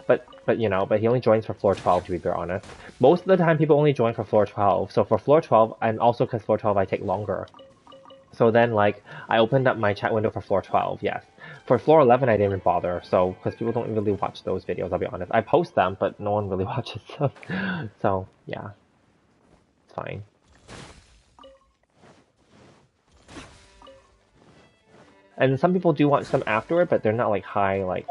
But you know, but he only joins for floor 12 to be very honest. Most of the time, people only join for floor 12. So for floor 12, and also because floor 12 I take longer. So then, like, I opened up my chat window for floor 12, yes. For floor 11, I didn't even bother, so, because people don't really watch those videos, I'll be honest. I post them, but no one really watches them. So, yeah. It's fine. And some people do watch them afterward, but they're not, like, high, like,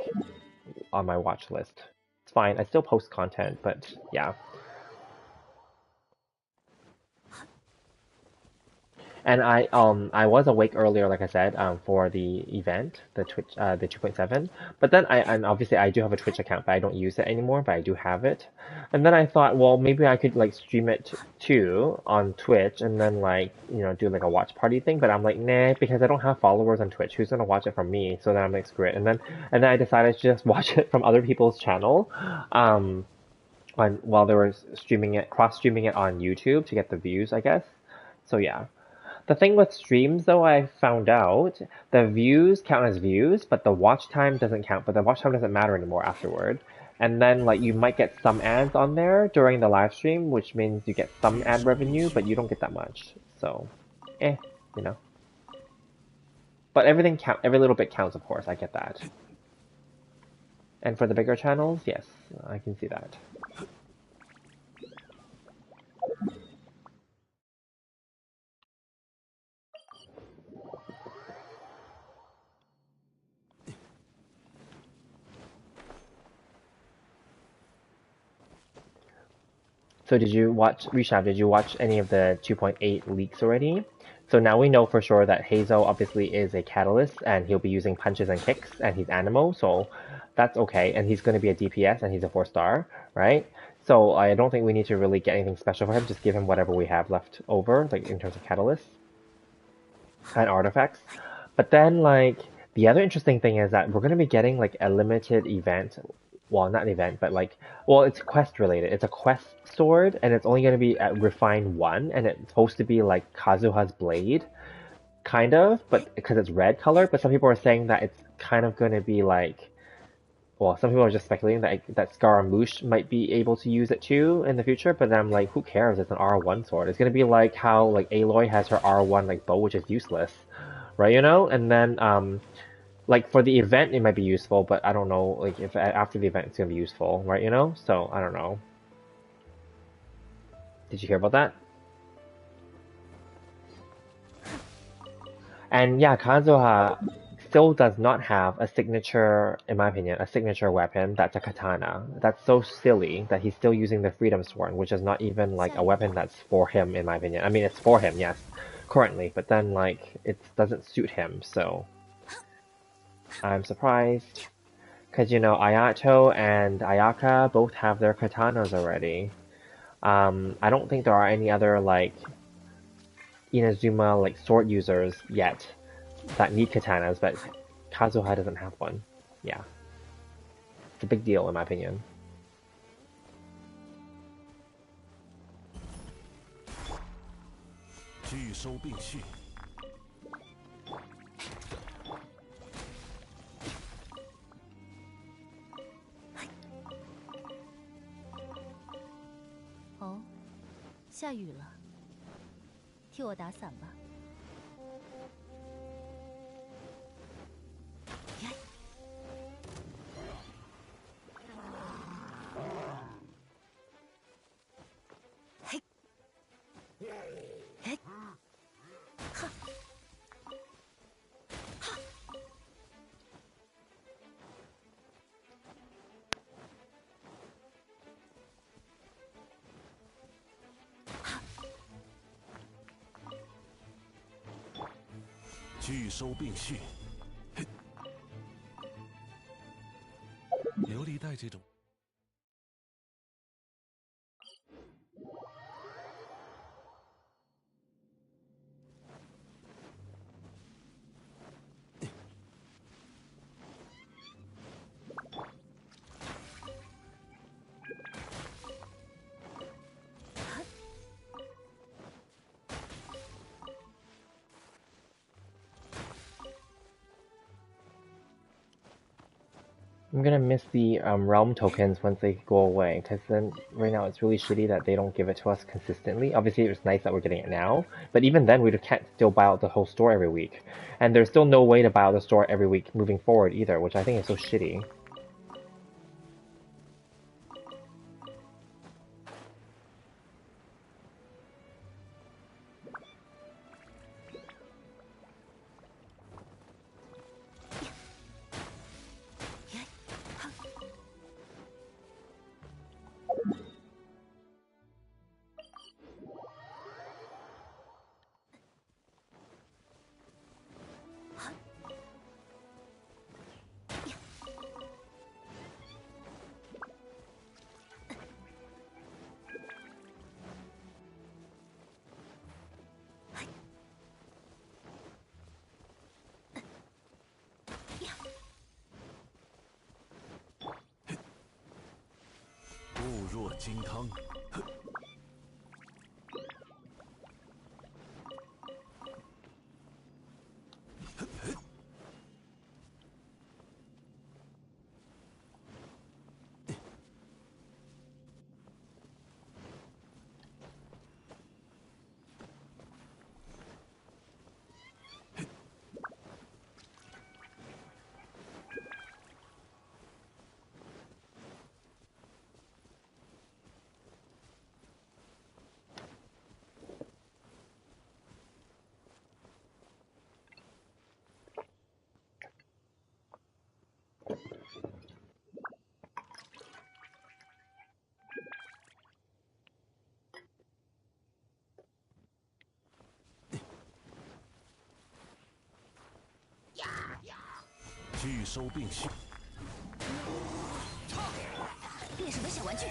on my watch list. It's fine. I still post content, but, yeah. And I was awake earlier, like I said, for the event, the Twitch, the 2.7. But then and obviously I do have a Twitch account, but I don't use it anymore, but I do have it. And then I thought, well, maybe I could like stream it too on Twitch, and then like do like a watch party thing. But I'm like, nah, because I don't have followers on Twitch. Who's gonna watch it from me? So then I'm like, screw it. And then I decided to just watch it from other people's channel. While they were streaming it, cross streaming it on YouTube to get the views, I guess. So yeah. The thing with streams, though, I found out the views count as views, but the watch time doesn't count. But the watch time doesn't matter anymore afterward. And then, like, you might get some ads on there during the live stream, which means you get some ad revenue, but you don't get that much. So, you know. But every little bit counts, of course. I get that. And for the bigger channels, yes, I can see that. So did you watch, Rishav, did you watch any of the 2.8 leaks already? So now we know for sure that Hazel obviously is a catalyst and he'll be using punches and kicks and he's Animo, so that's okay. And he's going to be a DPS and he's a 4-star, right? So I don't think we need to really get anything special for him, just give him whatever we have left over, like in terms of catalysts and artifacts. But then like the other interesting thing is that we're going to be getting like a limited event, well, not an event, but like, well, it's quest related. It's a quest sword, and it's only going to be at Refine 1, and it's supposed to be like Kazuha's blade, kind of, but because it's red color. But some people are saying that it's kind of going to be like well, some people are just speculating that Scaramouche might be able to use it too in the future, but then I'm like, who cares? It's an R1 sword. It's gonna be like how like Aloy has her R1 like bow, which is useless, right? You know, and then like for the event it might be useful, but I don't know like if after the event it's gonna be useful, right? You know, so I don't know. Did you hear about that? And yeah, Kazuha still does not have a signature, in my opinion, a signature weapon that's a katana. That's so silly that he's still using the Freedom Sword, which is not even like a weapon that's for him, in my opinion. I mean, it's for him, yes, currently, but then like it doesn't suit him, so I'm surprised. Because you know, Ayato and Ayaka both have their katanas already. I don't think there are any other like Inazuma like sword users yet that need katanas, but Kazuha doesn't have one. Yeah, it's a big deal in my opinion. 拒收并蓄。哦，下雨了，替我打伞吧。嘿，嘿，哈，哈，拒收并蓄。琉璃带这种。I'm gonna miss the realm tokens once they go away, because then right now it's really shitty that they don't give it to us consistently. Obviously, it's nice that we're getting it now, but even then, we can't still buy out the whole store every week, and there's still no way to buy out the store every week moving forward either, which I think is so shitty.金汤。拒收并蓄。变什么小玩具？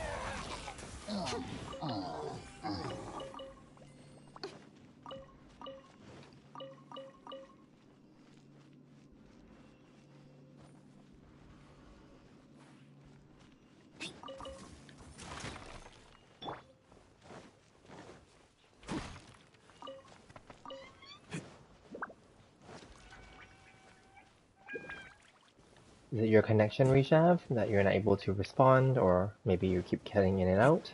Is it your connection, Rishav, that you're not able to respond, or maybe you keep cutting in and out?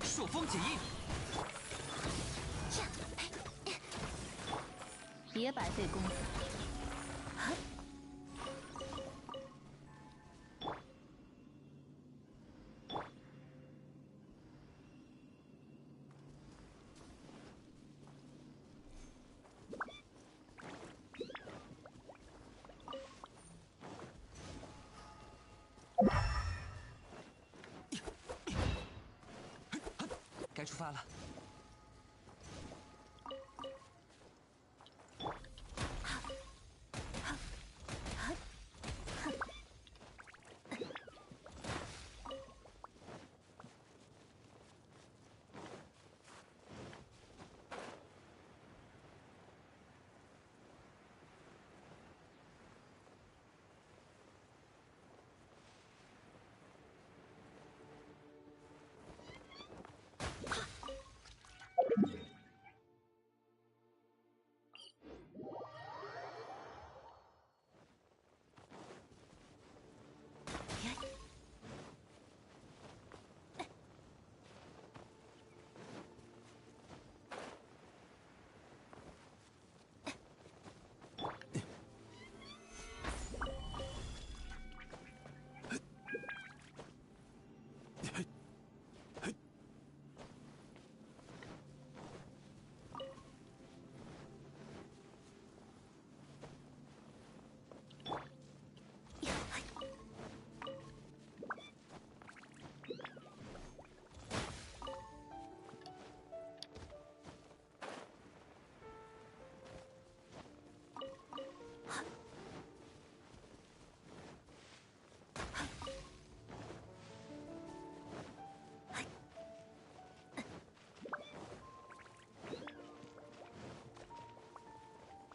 朔风解印，别白费功夫。该出发了。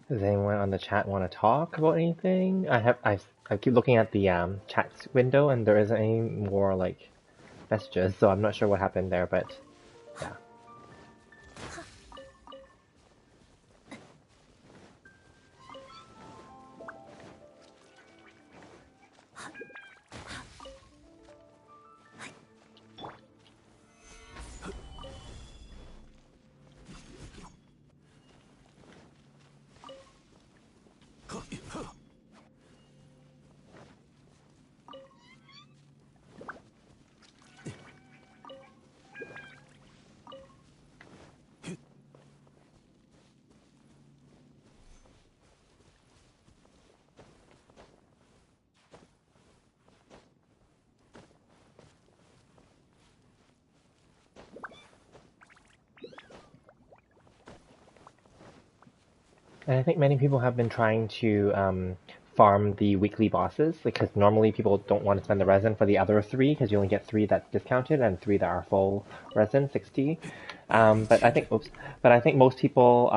Does anyone on the chat want to talk about anything? I keep looking at the chat window and there isn't any more like messages, so I'm not sure what happened there, but yeah. And I think many people have been trying to farm the weekly bosses because normally people don't want to spend the resin for the other three because you only get three that's discounted and three that are full resin, 60. But I think most people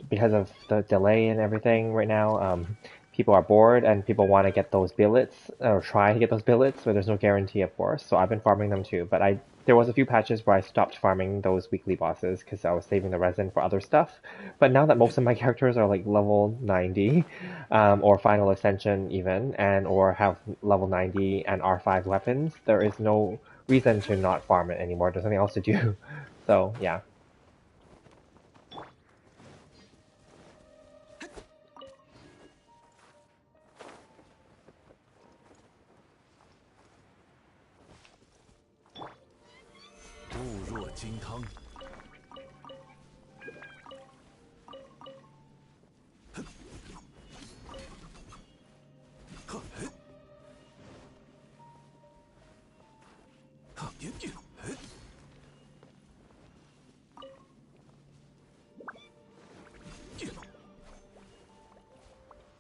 because of the delay and everything right now, people are bored and people want to get those billets or try to get those billets, so there's no guarantee, of course. So I've been farming them too, but there was a few patches where I stopped farming those weekly bosses because I was saving the resin for other stuff. But now that most of my characters are like level 90, or final ascension even, and or have level 90 and R5 weapons, there is no reason to not farm it anymore. There's nothing else to do. So yeah. 物若金汤。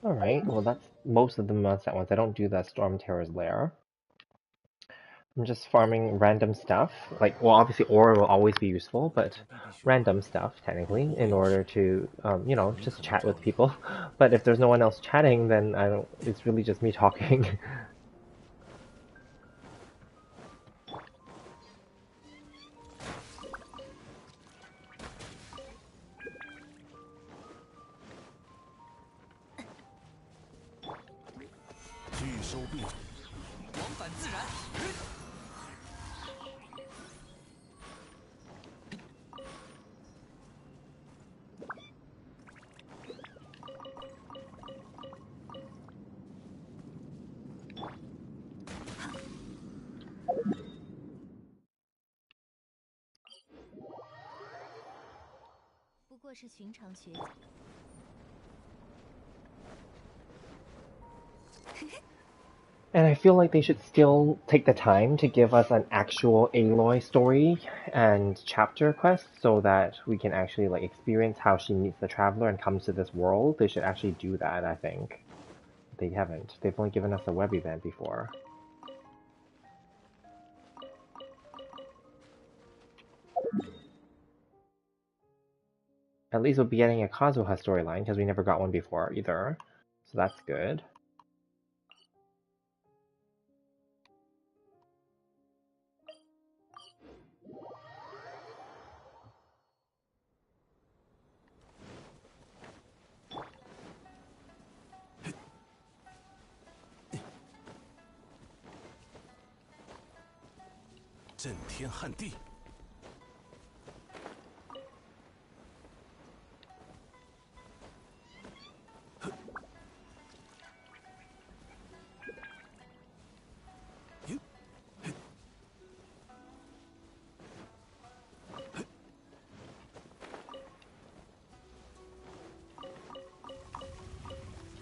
Alright, well that's most of the months at once. I don't do the Storm Terror's Lair. I'm just farming random stuff. Like, well, obviously ore will always be useful, but random stuff, technically, in order to, just chat with people. But if there's no one else chatting, then it's really just me talking. 拒收并往返自然。不过是寻常学姐。And I feel like they should still take the time to give us an actual Aloy story and chapter quest so that we can actually like experience how she meets the Traveler and comes to this world. They should actually do that, I think. They haven't. They've only given us a web event before. At least we'll be getting a Kazuha storyline because we never got one before either. So that's good.震天撼地。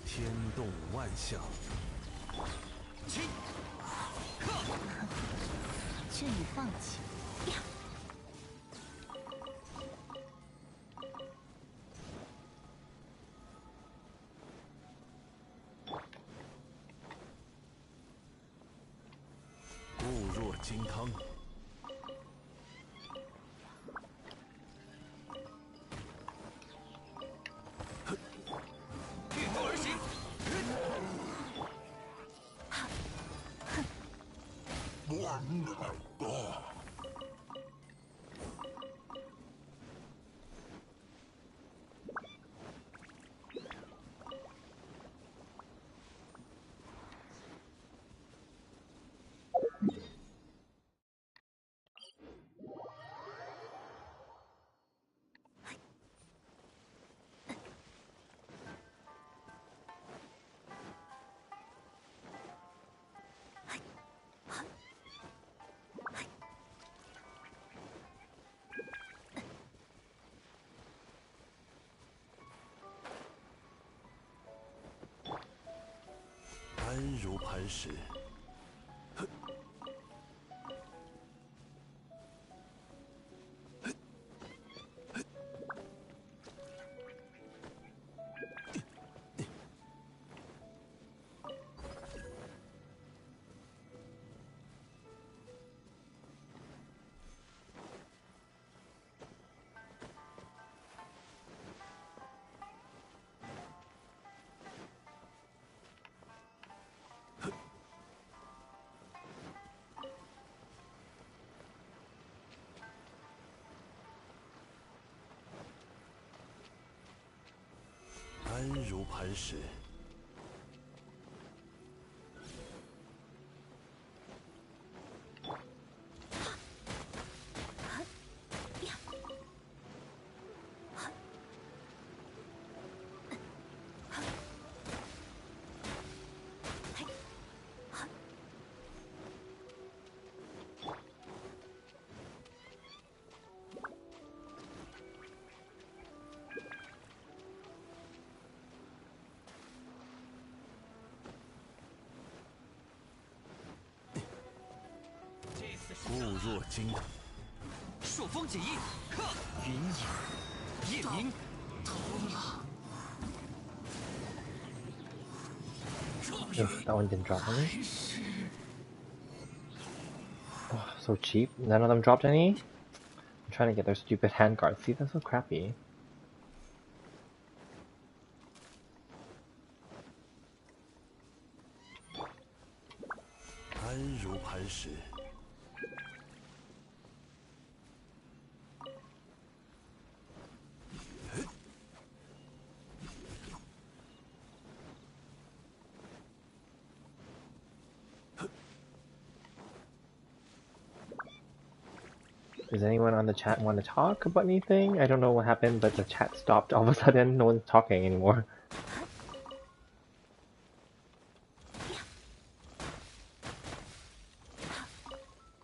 天动万象。起，克。劝你放弃。物若金汤。掠道而行。完了吧！ 安如磐石。如磐石。固若金汤，朔风解印，云影，夜明，That one didn't drop any. Oh, so cheap. None of them dropped any? I'm trying to get their stupid handguards. See, that's so crappy. 安如磐石。Does anyone on the chat want to talk about anything? I don't know what happened, but the chat stopped all of a sudden. No one's talking anymore.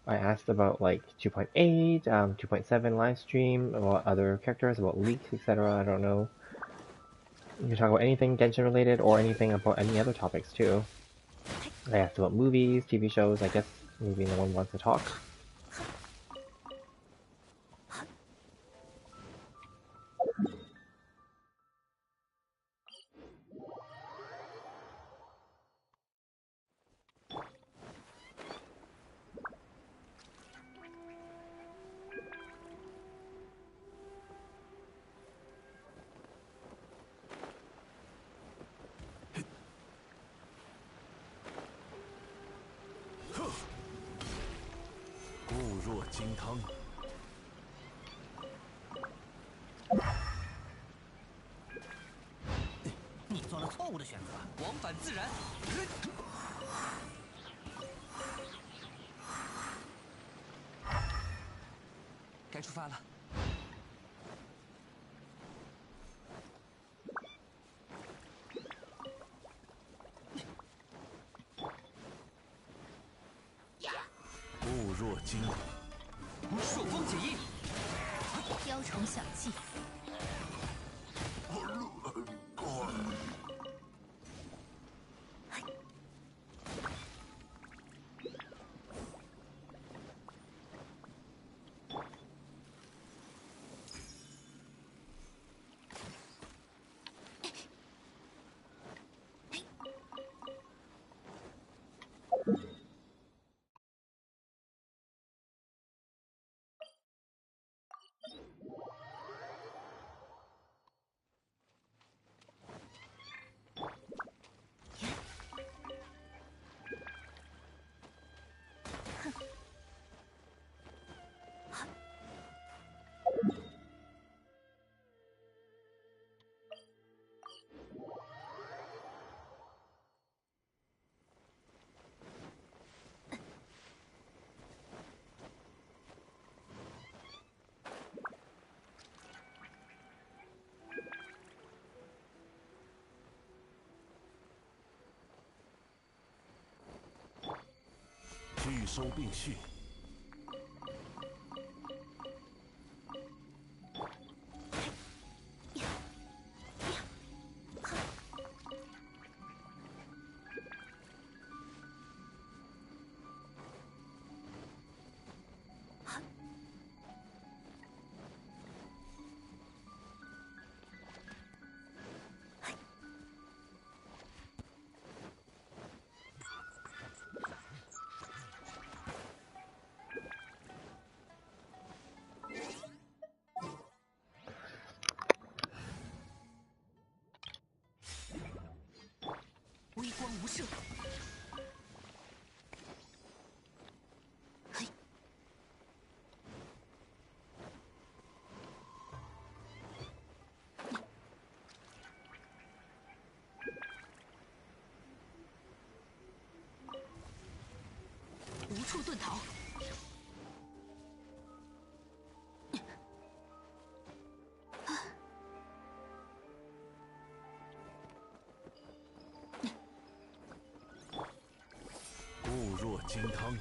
I asked about like 2.8, 2.7 live stream, about other characters, about leaks, etc. I don't know. You can talk about anything Genshin related or anything about any other topics too. I asked about movies, TV shows. I guess maybe no one wants to talk.你做了错误的选择，往返自然。该出发了。固若金汤，朔风解印，雕虫小技。 拒收并蓄。微光无射。嘿，处遁逃。固若金汤。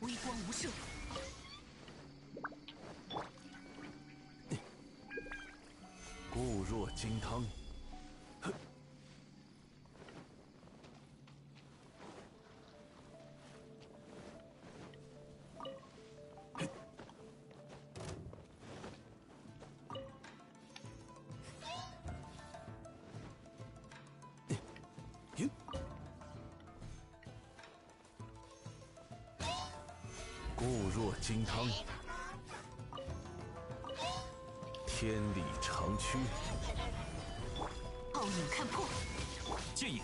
微光无射。固若金汤。固若金汤，天理长驱，暴影看破，剑影，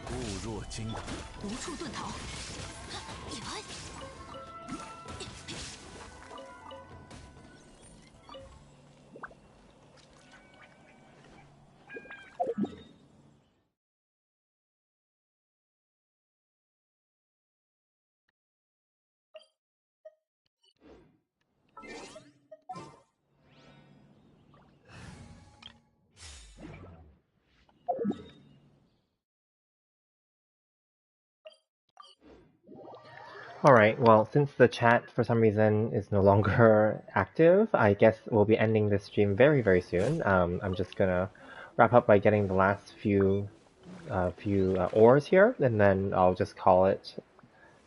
固若金汤，无处遁逃。Alright, well, since the chat for some reason is no longer active, I guess we'll be ending this stream very, very soon. I'm just gonna wrap up by getting the last few ores here, and then I'll just call it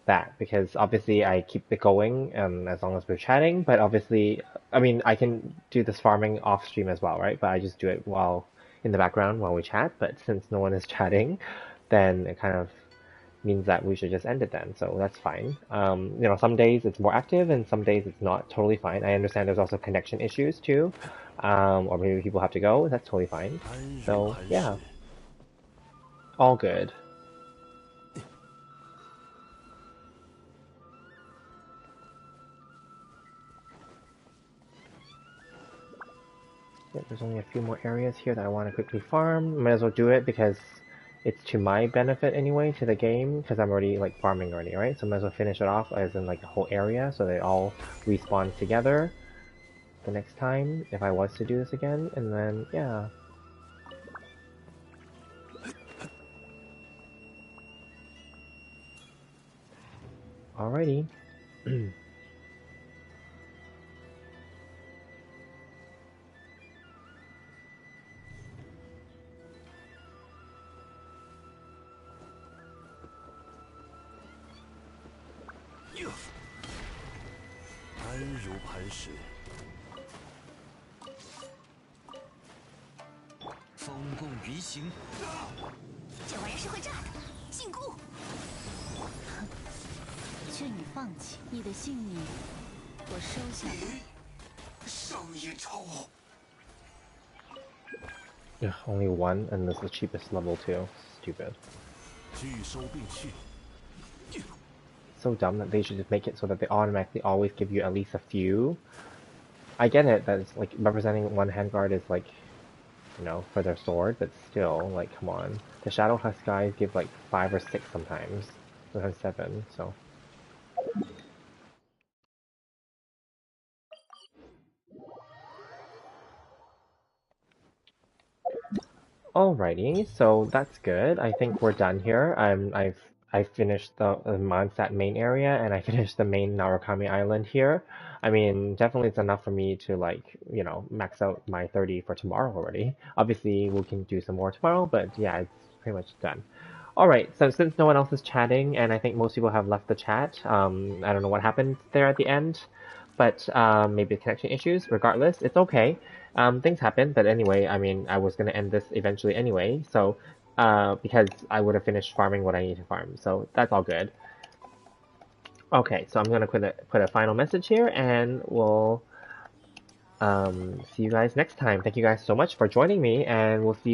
that, because obviously I keep it going as long as we're chatting, but obviously, I mean, I can do this farming off stream as well, right? But I just do it while in the background while we chat, but since no one is chatting, then it kind of means that we should just end it then, so that's fine. You know, some days it's more active and some days it's not totally fine. I understand there's also connection issues too, or maybe people have to go, that's totally fine. So, yeah. All good. Yeah, there's only a few more areas here that I want to quickly farm. Might as well do it because it's to my benefit anyway, to the game, because I'm already like farming already, right? So I might as well finish it off as in like the whole area so they all respawn together the next time if I was to do this again, and then yeah. Alrighty. Yeah. 安如磐石，风共鱼行。这玩意是会炸的，禁锢。劝你放弃，你的性命我收下了。上一筹。Yeah, only one, and this is the cheapest level too. Stupid. 聚收并蓄。 So dumb that they should just make it so that they automatically always give you at least a few. I get it that it's like representing one handguard is like, you know, for their sword, but still, like, come on. The Shadow Husk guys give like 5 or 6 sometimes, sometimes 7, so. Alrighty, so that's good. I think we're done here. I've I finished the Mondstadt main area, and I finished the main Narukami Island here. I mean, definitely it's enough for me to, like, you know, max out my 30 for tomorrow already. Obviously, we can do some more tomorrow, but yeah, it's pretty much done. Alright, so since no one else is chatting, and I think most people have left the chat, I don't know what happened there at the end, but maybe connection issues. Regardless, it's okay. Things happen, but anyway, I mean, I was gonna end this eventually anyway, so because I would have finished farming what I need to farm, so that's all good. Okay, so I'm gonna put a final message here, and we'll see you guys next time. Thank you guys so much for joining me, and we'll see you